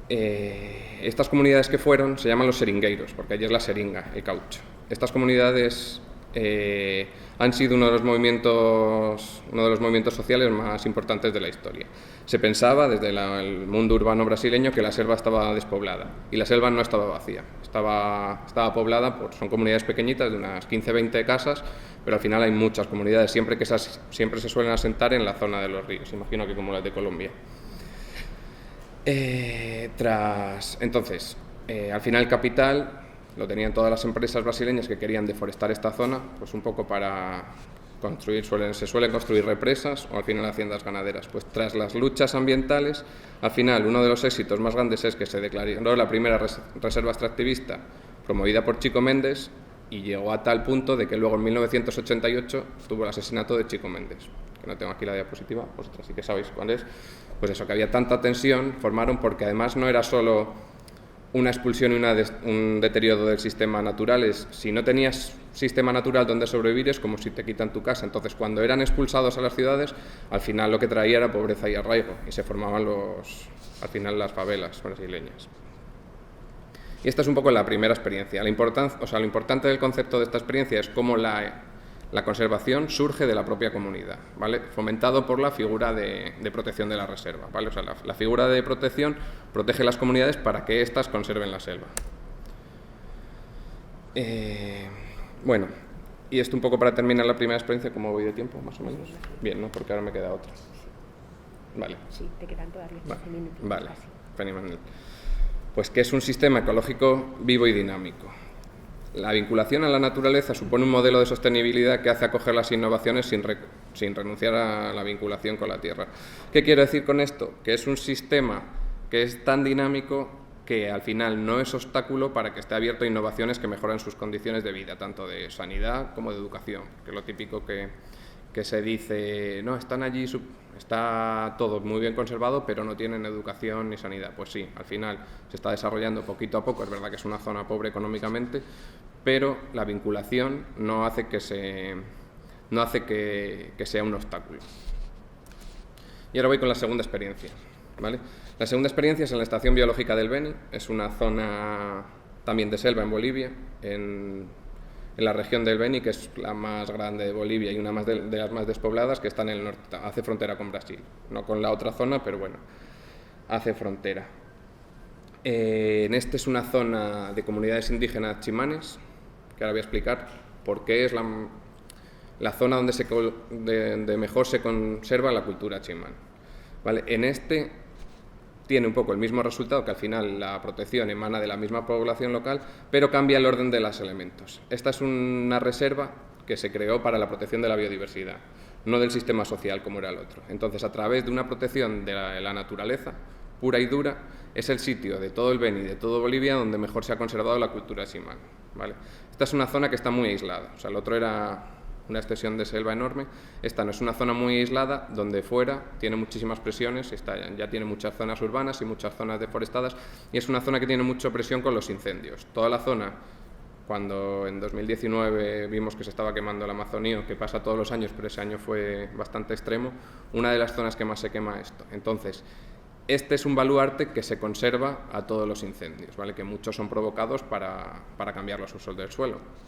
Estas comunidades que fueron se llaman los seringueiros, porque allí es la seringa, el caucho. Estas comunidades han sido uno de los movimientos sociales más importantes de la historia. Se pensaba desde el mundo urbano brasileño que la selva estaba despoblada, y la selva no estaba vacía, estaba poblada son comunidades pequeñitas de unas 15-20 casas, pero al final hay muchas comunidades, siempre se suelen asentar en la zona de los ríos, imagino que como las de Colombia. Entonces, al final el capital lo tenían todas las empresas brasileñas que querían deforestar esta zona, pues un poco para construir, se suelen construir represas o al final haciendas ganaderas. Pues tras las luchas ambientales, al final uno de los éxitos más grandes es que se declaró la primera reserva extractivista promovida por Chico Mendes, y llegó a tal punto de que luego en 1988 tuvo el asesinato de Chico Mendes, que no tengo aquí la diapositiva, vosotros sí que sabéis cuál es. Pues eso, que había tanta tensión, formaron, porque además no era solo una expulsión y un deterioro del sistema natural, si no tenías sistema natural donde sobrevivir es como si te quitan tu casa. Entonces, cuando eran expulsados a las ciudades, al final lo que traía era pobreza y arraigo, y se formaban al final las favelas brasileñas. Y esta es un poco la primera experiencia. Lo importante del concepto de esta experiencia es cómo la conservación surge de la propia comunidad, ¿vale? Fomentado por la figura de protección de la reserva, ¿vale? O sea, la figura de protección protege las comunidades para que éstas conserven la selva. Bueno, y esto un poco para terminar la primera experiencia. ¿Cómo voy de tiempo, más o menos? Bien, ¿no? Porque ahora me queda otra. Vale. Sí, te quedan todavía 15 minutos. Vale, fenomenal. Pues que es un sistema ecológico vivo y dinámico. La vinculación a la naturaleza supone un modelo de sostenibilidad que hace acoger las innovaciones sin renunciar a la vinculación con la tierra. ¿Qué quiero decir con esto? Que es un sistema que es tan dinámico que al final no es obstáculo para que esté abierto a innovaciones que mejoran sus condiciones de vida, tanto de sanidad como de educación, que es lo típico que se dice, no, están allí, está todo muy bien conservado, pero no tienen educación ni sanidad. Pues sí, al final se está desarrollando poquito a poco, es verdad que es una zona pobre económicamente, pero la vinculación no hace que sea un obstáculo. Y ahora voy con la segunda experiencia, ¿vale? La segunda experiencia es en la Estación Biológica del Beni, es una zona también de selva en Bolivia, en la región del Beni, que es la más grande de Bolivia y una de las más despobladas, que está en el norte, hace frontera con Brasil, no con la otra zona, pero bueno, hace frontera. En este es una zona de comunidades indígenas chimanes, que ahora voy a explicar por qué es la zona donde mejor se conserva la cultura chimán, ¿vale? En este tiene un poco el mismo resultado, que al final la protección emana de la misma población local, pero cambia el orden de los elementos. Esta es una reserva que se creó para la protección de la biodiversidad, no del sistema social como era el otro. Entonces, a través de una protección de la naturaleza pura y dura, es el sitio de todo el Beni y de todo Bolivia donde mejor se ha conservado la cultura chimán, ¿vale? Esta es una zona que está muy aislada, o sea, el otro era una extensión de selva enorme. Esta no, es una zona muy aislada, donde fuera tiene muchísimas presiones, ya tiene muchas zonas urbanas y muchas zonas deforestadas, y es una zona que tiene mucha presión con los incendios. Toda la zona, cuando en 2019 vimos que se estaba quemando el Amazonía, que pasa todos los años, pero ese año fue bastante extremo, una de las zonas que más se quema esto. Entonces, este es un baluarte que se conserva a todos los incendios, ¿vale? Que muchos son provocados para cambiar los usos del suelo.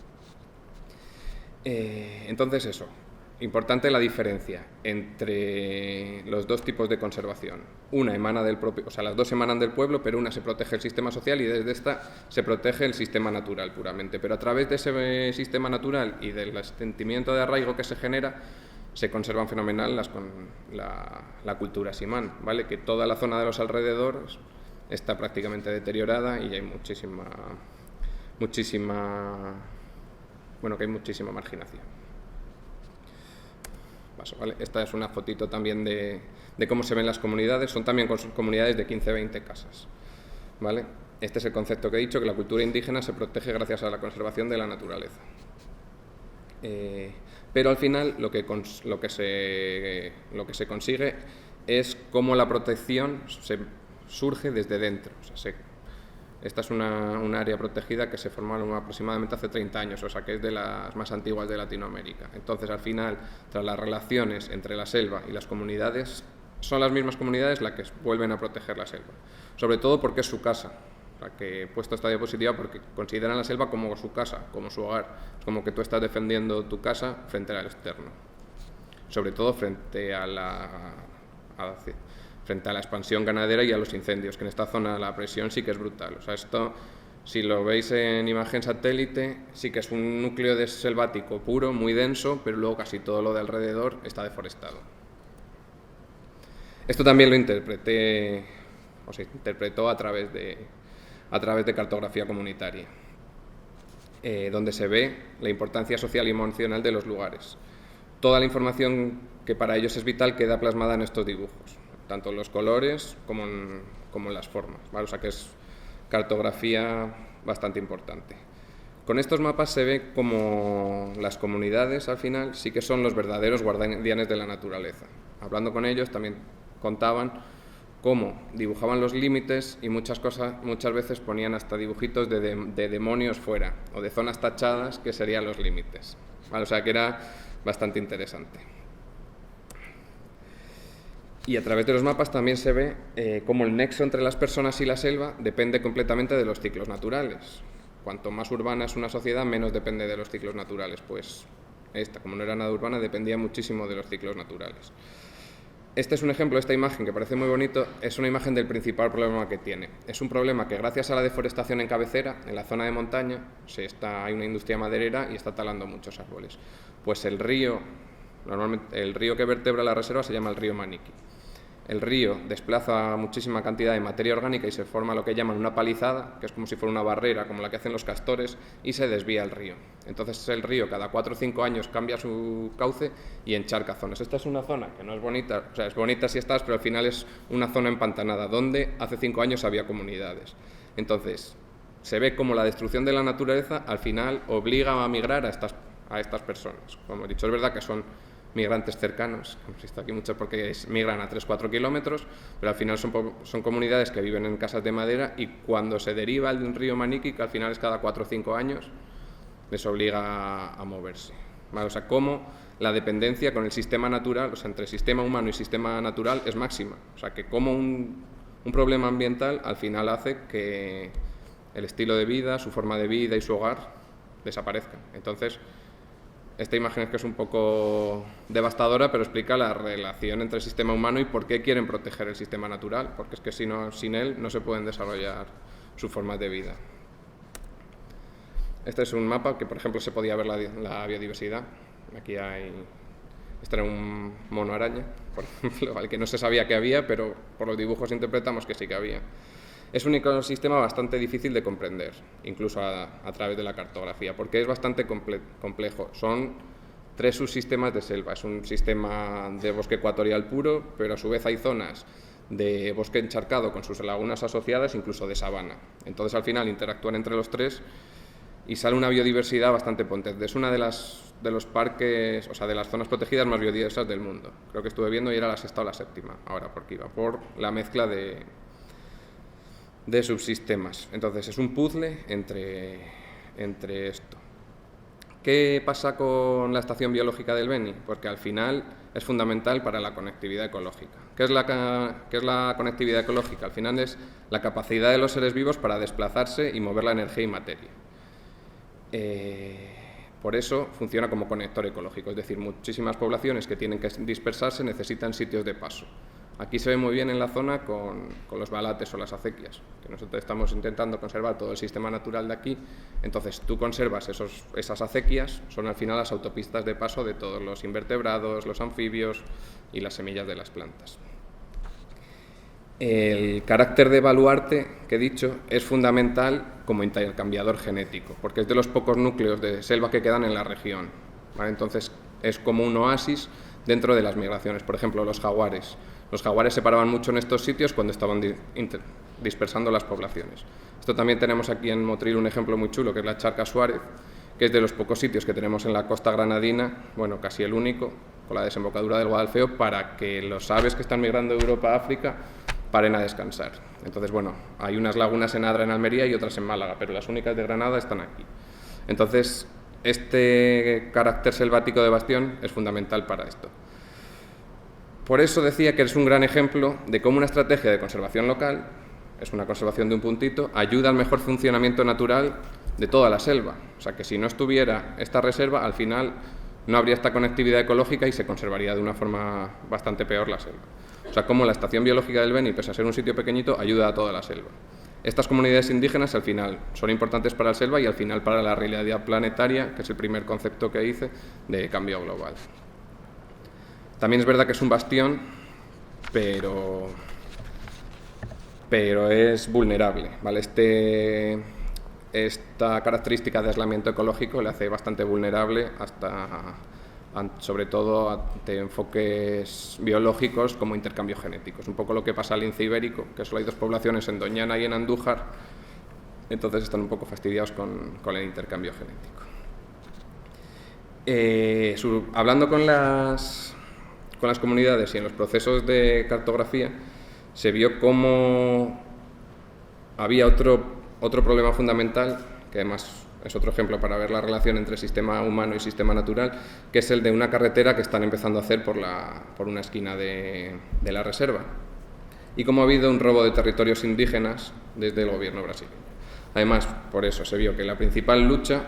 Entonces eso, importante la diferencia entre los dos tipos de conservación. Una emana del propio, o sea, las dos emanan del pueblo, pero una se protege el sistema social y desde esta se protege el sistema natural puramente. Pero a través de ese sistema natural y del sentimiento de arraigo que se genera, se conservan fenomenal la cultura simán, ¿vale? Que toda la zona de los alrededores está prácticamente deteriorada y hay muchísima marginación. Paso, ¿vale? Esta es una fotito también de cómo se ven las comunidades. Son también comunidades de 15-20 casas, ¿vale? Este es el concepto que he dicho, que la cultura indígena se protege gracias a la conservación de la naturaleza. Pero al final lo que se consigue es cómo la protección surge desde dentro. O sea, Esta es un área protegida que se formó aproximadamente hace 30 años, o sea que es de las más antiguas de Latinoamérica. Entonces, al final, tras las relaciones entre la selva y las comunidades, son las mismas comunidades las que vuelven a proteger la selva, sobre todo porque es su casa. O sea, que he puesto esta diapositiva porque consideran la selva como su casa, como su hogar. Es como que tú estás defendiendo tu casa frente al externo, sobre todo frente a la expansión ganadera y a los incendios, que en esta zona la presión sí que es brutal. O sea, esto, si lo veis en imagen satélite, sí que es un núcleo selvático puro, muy denso, pero luego casi todo lo de alrededor está deforestado. Esto también lo se interpretó a través de cartografía comunitaria, donde se ve la importancia social y emocional de los lugares. Toda la información que para ellos es vital queda plasmada en estos dibujos, tanto en los colores como en las formas, ¿vale? O sea que es cartografía bastante importante. Con estos mapas se ve como las comunidades, al final, sí que son los verdaderos guardianes de la naturaleza. Hablando con ellos también contaban cómo dibujaban los límites y muchas veces ponían hasta dibujitos de demonios fuera, o de zonas tachadas que serían los límites, ¿vale? O sea que era bastante interesante. Y a través de los mapas también se ve cómo el nexo entre las personas y la selva depende completamente de los ciclos naturales. Cuanto más urbana es una sociedad, menos depende de los ciclos naturales. Pues esta, como no era nada urbana, dependía muchísimo de los ciclos naturales. Este es un ejemplo, esta imagen que parece muy bonito, es una imagen del principal problema que tiene. Es un problema que gracias a la deforestación en cabecera, en la zona de montaña, hay una industria maderera y está talando muchos árboles. Pues el río que vertebra la reserva se llama el río Maniqui. El río desplaza muchísima cantidad de materia orgánica y se forma lo que llaman una palizada, que es como si fuera una barrera, como la que hacen los castores, y se desvía el río. Entonces el río cada 4 o 5 años cambia su cauce y encharca zonas. Esta es una zona que no es bonita, o sea, es bonita si estás, pero al final es una zona empantanada, donde hace 5 años había comunidades. Entonces, se ve como la destrucción de la naturaleza al final obliga a migrar a estas personas. Como he dicho, es verdad que son migrantes cercanos, como se está aquí mucho porque migran a 3-4 kilómetros, pero al final son comunidades que viven en casas de madera y cuando se deriva el río Maniqui, que al final es cada 4 o 5 años, les obliga a moverse. ¿Vale? O sea, cómo la dependencia con el sistema natural, o sea, entre sistema humano y sistema natural es máxima. O sea, que como un problema ambiental al final hace que el estilo de vida, su forma de vida y su hogar desaparezcan. Entonces, esta imagen es que es un poco devastadora, pero explica la relación entre el sistema humano y por qué quieren proteger el sistema natural, porque es que sin él no se pueden desarrollar sus formas de vida. Este es un mapa que, por ejemplo, se podía ver la biodiversidad. Aquí este era un mono araña, por ejemplo, al que no se sabía que había, pero por los dibujos interpretamos que sí que había. Es un ecosistema bastante difícil de comprender, incluso a través de la cartografía, porque es bastante complejo. Son 3 subsistemas de selva. Es un sistema de bosque ecuatorial puro, pero a su vez hay zonas de bosque encharcado con sus lagunas asociadas, incluso de sabana. Entonces, al final, interactúan entre los 3 y sale una biodiversidad bastante potente. Es una de los parques, o sea, de las zonas protegidas más biodiversas del mundo. Creo que estuve viendo y era la 6ª o la 7ª, ahora porque iba por la mezcla de subsistemas. Entonces es un puzzle entre esto. ¿Qué pasa con la estación biológica del Beni? Porque al final es fundamental para la conectividad ecológica. ¿Qué es la conectividad ecológica? Al final es la capacidad de los seres vivos para desplazarse y mover la energía y materia. Por eso funciona como conector ecológico, es decir, muchísimas poblaciones que tienen que dispersarse necesitan sitios de paso. Aquí se ve muy bien en la zona con los balates o las acequias, que nosotros estamos intentando conservar todo el sistema natural de aquí. Entonces tú conservas esas acequias, son al final las autopistas de paso de todos los invertebrados, los anfibios y las semillas de las plantas. El carácter de baluarte, que he dicho, es fundamental como intercambiador genético, porque es de los pocos núcleos de selva que quedan en la región, ¿vale? Entonces es como un oasis dentro de las migraciones. Por ejemplo, los jaguares. Los jaguares se paraban mucho en estos sitios cuando estaban dispersando las poblaciones. Esto también tenemos aquí en Motril un ejemplo muy chulo, que es la Charca Suárez, que es de los pocos sitios que tenemos en la costa granadina, bueno, casi el único, con la desembocadura del Guadalfeo, para que los aves que están migrando de Europa a África paren a descansar. Entonces, bueno, hay unas lagunas en Adra, en Almería, y otras en Málaga, pero las únicas de Granada están aquí. Entonces, este carácter selvático de Bastión es fundamental para esto. Por eso decía que es un gran ejemplo de cómo una estrategia de conservación local, es una conservación de un puntito, ayuda al mejor funcionamiento natural de toda la selva. O sea, que si no estuviera esta reserva, al final no habría esta conectividad ecológica y se conservaría de una forma bastante peor la selva. O sea, como la estación biológica del Beni, pese a ser un sitio pequeñito, ayuda a toda la selva. Estas comunidades indígenas, al final, son importantes para la selva y al final para la realidad planetaria, que es el primer concepto que hice de cambio global. También es verdad que es un bastión, pero es vulnerable, ¿vale? Esta característica de aislamiento ecológico le hace bastante vulnerable sobre todo ante enfoques biológicos como intercambio genético. Es un poco lo que pasa al lince ibérico, que solo hay 2 poblaciones en Doñana y en Andújar, entonces están un poco fastidiados con el intercambio genético. Hablando con las comunidades y en los procesos de cartografía, se vio cómo había otro problema fundamental, que además es otro ejemplo para ver la relación entre sistema humano y sistema natural, que es el de una carretera que están empezando a hacer por una esquina de la reserva. Y cómo ha habido un robo de territorios indígenas desde el gobierno brasileño. Además, por eso se vio que la principal lucha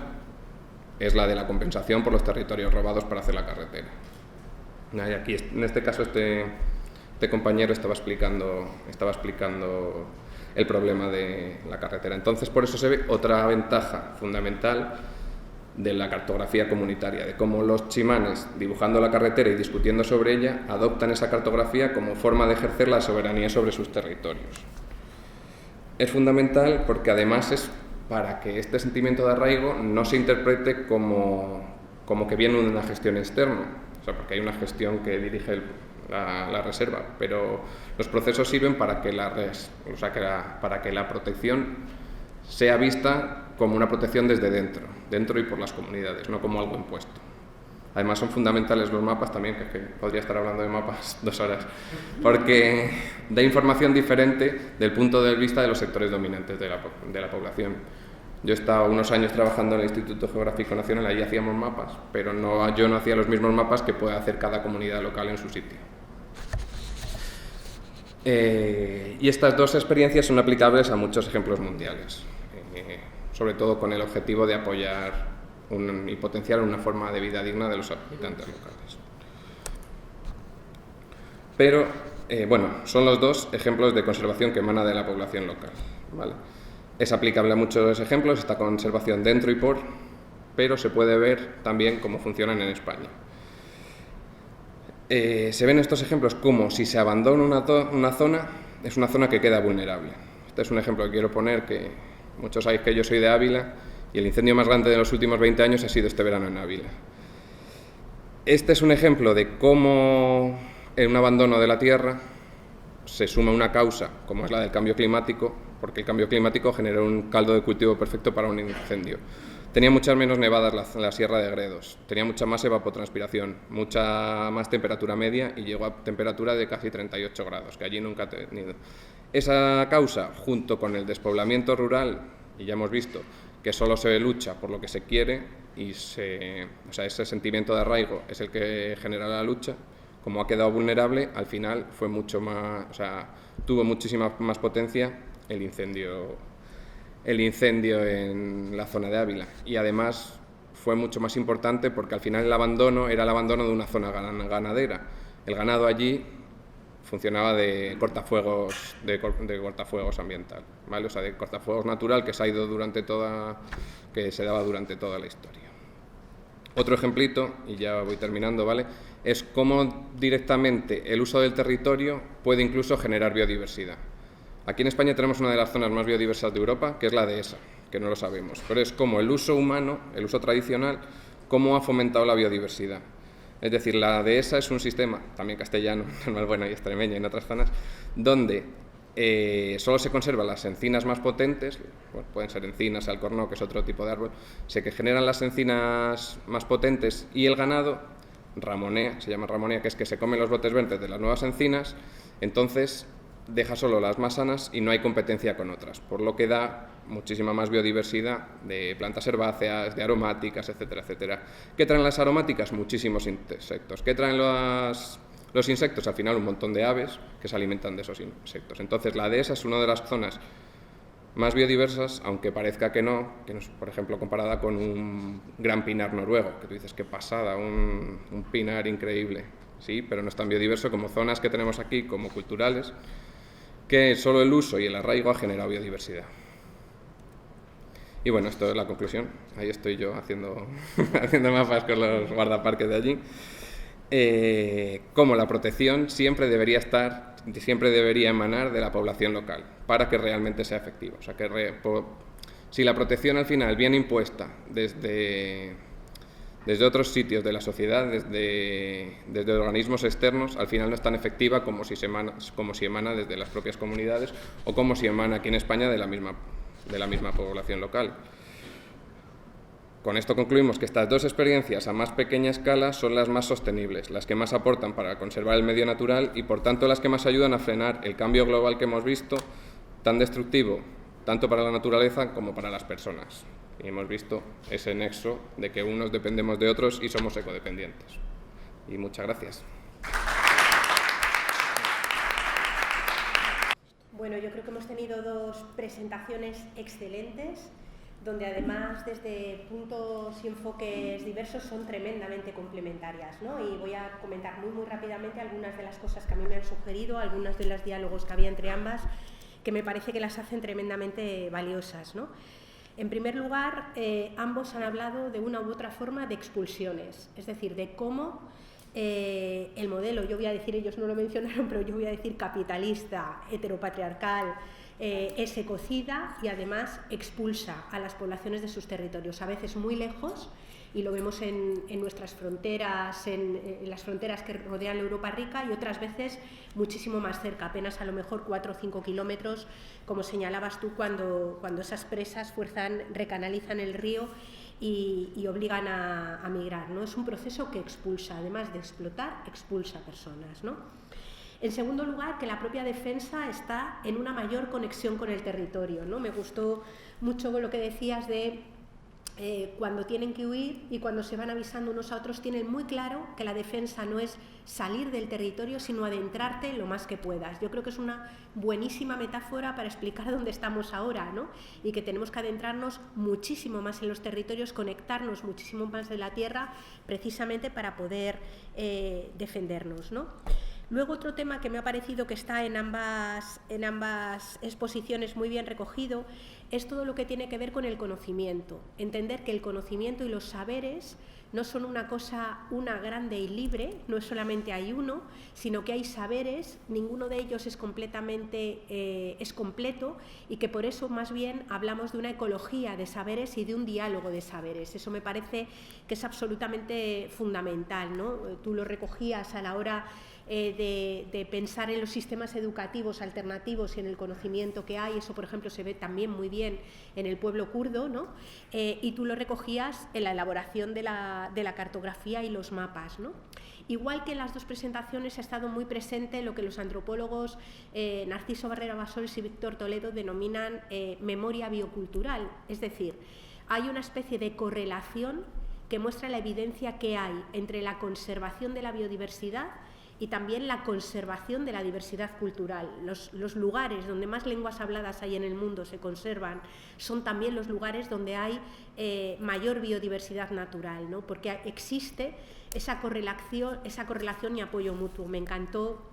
es la de la compensación por los territorios robados para hacer la carretera. Y aquí, en este caso, este compañero estaba explicando el problema de la carretera. Entonces, por eso se ve otra ventaja fundamental de la cartografía comunitaria, de cómo los chimanes, dibujando la carretera y discutiendo sobre ella, adoptan esa cartografía como forma de ejercer la soberanía sobre sus territorios. Es fundamental porque además es para que este sentimiento de arraigo no se interprete como que viene de una gestión externa, o sea, porque hay una gestión que dirige la reserva, pero los procesos sirven para que para que la protección sea vista como una protección desde dentro y por las comunidades, no como algo impuesto. Además son fundamentales los mapas también, que podría estar hablando de mapas 2 horas, porque da información diferente del punto de vista de los sectores dominantes de la población. Yo he estado unos años trabajando en el Instituto Geográfico Nacional, allí hacíamos mapas, pero yo no hacía los mismos mapas que puede hacer cada comunidad local en su sitio. Y estas 2 experiencias son aplicables a muchos ejemplos mundiales, sobre todo con el objetivo de apoyar y potenciar una forma de vida digna de los habitantes locales. Pero, son los 2 ejemplos de conservación que emana de la población local, ¿vale? Es aplicable a muchos ejemplos, esta conservación dentro y por, pero se puede ver también cómo funcionan en España. Se ven estos ejemplos como si se abandona una zona, es una zona que queda vulnerable. Este es un ejemplo que quiero poner, que muchos sabéis que yo soy de Ávila y el incendio más grande de los últimos 20 años ha sido este verano en Ávila. Este es un ejemplo de cómo en un abandono de la tierra se suma una causa, como es la del cambio climático, porque el cambio climático genera un caldo de cultivo perfecto para un incendio. Tenía muchas menos nevadas la Sierra de Gredos, tenía mucha más evapotranspiración, mucha más temperatura media y llegó a temperatura de casi 38 grados, que allí nunca ha tenido. Esa causa, junto con el despoblamiento rural, y ya hemos visto que solo se lucha por lo que se quiere y ese sentimiento de arraigo es el que genera la lucha, como ha quedado vulnerable, al final fue mucho más, tuvo muchísima más potencia el incendio en la zona de Ávila, y además fue mucho más importante porque al final el abandono era el abandono de una zona ganadera. El ganado allí funcionaba de cortafuegos ambiental, ¿vale? O sea, de cortafuegos natural que se ha ido que se daba durante toda la historia. Otro ejemplito, y ya voy terminando, ¿vale? Es cómo directamente el uso del territorio puede incluso generar biodiversidad. Aquí en España tenemos una de las zonas más biodiversas de Europa, que es la dehesa, que no lo sabemos, pero es como el uso humano, el uso tradicional, cómo ha fomentado la biodiversidad. Es decir, la dehesa es un sistema, también castellano, bueno, y extremeño y en otras zonas, donde solo se conservan las encinas más potentes, bueno, pueden ser encinas, alcornoque, que es otro tipo de árbol, se generan las encinas más potentes y el ganado ramonea, se llama ramonea, que es que se comen los brotes verdes de las nuevas encinas. Entonces deja solo las más sanas y no hay competencia con otras, por lo que da muchísima más biodiversidad de plantas herbáceas, de aromáticas, etcétera, etcétera. ¿Qué traen las aromáticas? Muchísimos insectos. ¿Qué traen los insectos? Al final un montón de aves que se alimentan de esos insectos. Entonces la dehesa es una de las zonas más biodiversas, aunque parezca que no, por ejemplo, comparada con un gran pinar noruego, que tú dices, qué pasada, un pinar increíble. Sí, pero no es tan biodiverso como zonas que tenemos aquí, como culturales, que solo el uso y el arraigo ha generado biodiversidad. Y bueno, esto es la conclusión. Ahí estoy yo haciendo mapas con los guardaparques de allí. Como la protección siempre debería emanar de la población local para que realmente sea efectivo. O sea, si la protección al final viene impuesta desde otros sitios de la sociedad, desde organismos externos, al final no es tan efectiva como si emana desde las propias comunidades o como si emana aquí en España de la misma población local. Con esto concluimos que estas dos experiencias a más pequeña escala son las más sostenibles, las que más aportan para conservar el medio natural y, por tanto, las que más ayudan a frenar el cambio global que hemos visto, tan destructivo tanto para la naturaleza como para las personas. Y hemos visto ese nexo de que unos dependemos de otros y somos ecodependientes. Y muchas gracias. Bueno, yo creo que hemos tenido dos presentaciones excelentes, donde además desde puntos y enfoques diversos son tremendamente complementarias, ¿no? Y voy a comentar muy rápidamente algunas de las cosas que a mí me han sugerido, algunos de los diálogos que había entre ambas, que me parece que las hacen tremendamente valiosas, ¿no? En primer lugar, ambos han hablado de una u otra forma de expulsiones, es decir, de cómo el modelo, yo voy a decir, ellos no lo mencionaron, pero yo voy a decir capitalista, heteropatriarcal, es ecocida y además expulsa a las poblaciones de sus territorios, a veces muy lejos, y lo vemos en nuestras fronteras, en las fronteras que rodean la Europa rica, y otras veces muchísimo más cerca, apenas a lo mejor 4 o 5 kilómetros, como señalabas tú, cuando esas presas recanalizan el río y obligan a migrar, ¿no? Es un proceso que expulsa, además de explotar, expulsa personas, ¿no? En segundo lugar, que la propia defensa está en una mayor conexión con el territorio, ¿no? Me gustó mucho lo que decías de cuando tienen que huir y cuando se van avisando unos a otros, tienen muy claro que la defensa no es salir del territorio, sino adentrarte lo más que puedas. Yo creo que es una buenísima metáfora para explicar dónde estamos ahora, ¿no? Y que tenemos que adentrarnos muchísimo más en los territorios, conectarnos muchísimo más de la tierra, precisamente para poder defendernos, ¿no? Luego, otro tema que me ha parecido que está en ambas exposiciones muy bien recogido es todo lo que tiene que ver con el conocimiento. Entender que el conocimiento y los saberes no son una cosa una grande y libre, no es solamente hay uno, sino que hay saberes, ninguno de ellos es completamente es completo, y que por eso más bien hablamos de una ecología de saberes y de un diálogo de saberes. Eso me parece que es absolutamente fundamental, ¿no? Tú lo recogías a la hora de pensar en los sistemas educativos alternativos y en el conocimiento que hay. Eso, por ejemplo, se ve también muy bien en el pueblo kurdo, ¿no? Y tú lo recogías en la elaboración de la cartografía y los mapas, ¿no? Igual que en las dos presentaciones ha estado muy presente lo que los antropólogos Narciso Barrera Bassols y Víctor Toledo denominan memoria biocultural, es decir, hay una especie de correlación que muestra la evidencia que hay entre la conservación de la biodiversidad y también la conservación de la diversidad cultural. Los lugares donde más lenguas habladas hay en el mundo se conservan, son también los lugares donde hay mayor biodiversidad natural, ¿no? Porque existe esa correlación y apoyo mutuo. Me encantó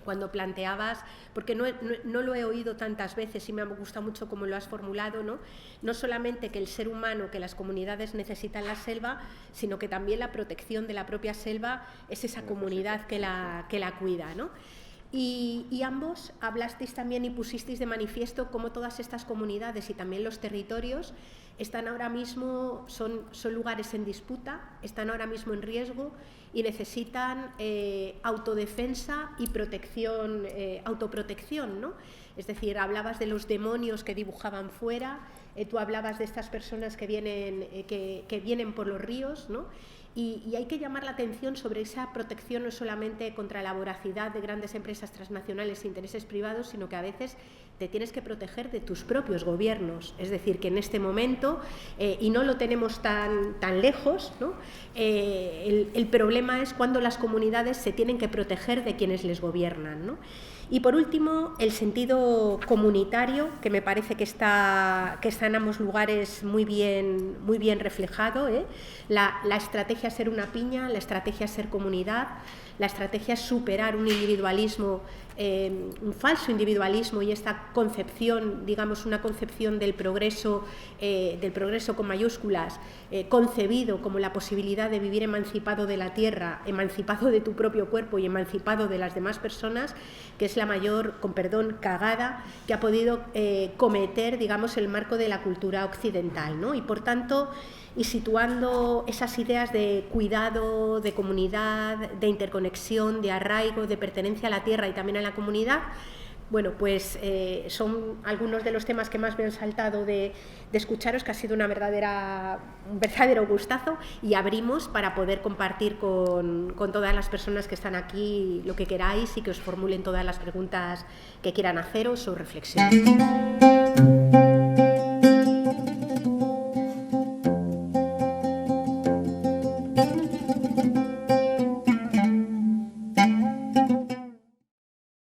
cuando planteabas, porque no lo he oído tantas veces y me gusta mucho cómo lo has formulado, ¿no? No solamente que el ser humano, que las comunidades necesitan la selva, sino que también la protección de la propia selva es esa comunidad que la cuida, ¿no? Y ambos hablasteis también y pusisteis de manifiesto cómo todas estas comunidades y también los territorios están ahora mismo, son lugares en disputa, están ahora mismo en riesgo y necesitan autodefensa y protección, autoprotección, ¿no? Es decir, hablabas de los demonios que dibujaban fuera, tú hablabas de estas personas que vienen por los ríos, ¿no? Y hay que llamar la atención sobre esa protección no solamente contra la voracidad de grandes empresas transnacionales e intereses privados, sino que a veces te tienes que proteger de tus propios gobiernos. Es decir, que en este momento, y no lo tenemos tan lejos, ¿no? El problema es cuando las comunidades se tienen que proteger de quienes les gobiernan, ¿no? Y por último, el sentido comunitario, que me parece que está en ambos lugares muy bien reflejado, ¿eh? La estrategia es ser una piña, la estrategia es ser comunidad, la estrategia es superar un individualismo, un falso individualismo y esta concepción, digamos, una concepción del progreso con mayúsculas, concebido como la posibilidad de vivir emancipado de la tierra, emancipado de tu propio cuerpo y emancipado de las demás personas, que es la mayor, con perdón, cagada que ha podido cometer, digamos, el marco de la cultura occidental, ¿no? Y por tanto, y situando esas ideas de cuidado, de comunidad, de interconexión, de arraigo, de pertenencia a la tierra y también a la comunidad, bueno, pues son algunos de los temas que más me han saltado de escucharos, que ha sido un verdadero gustazo, y abrimos para poder compartir con todas las personas que están aquí lo que queráis y que os formulen todas las preguntas que quieran haceros o reflexiones.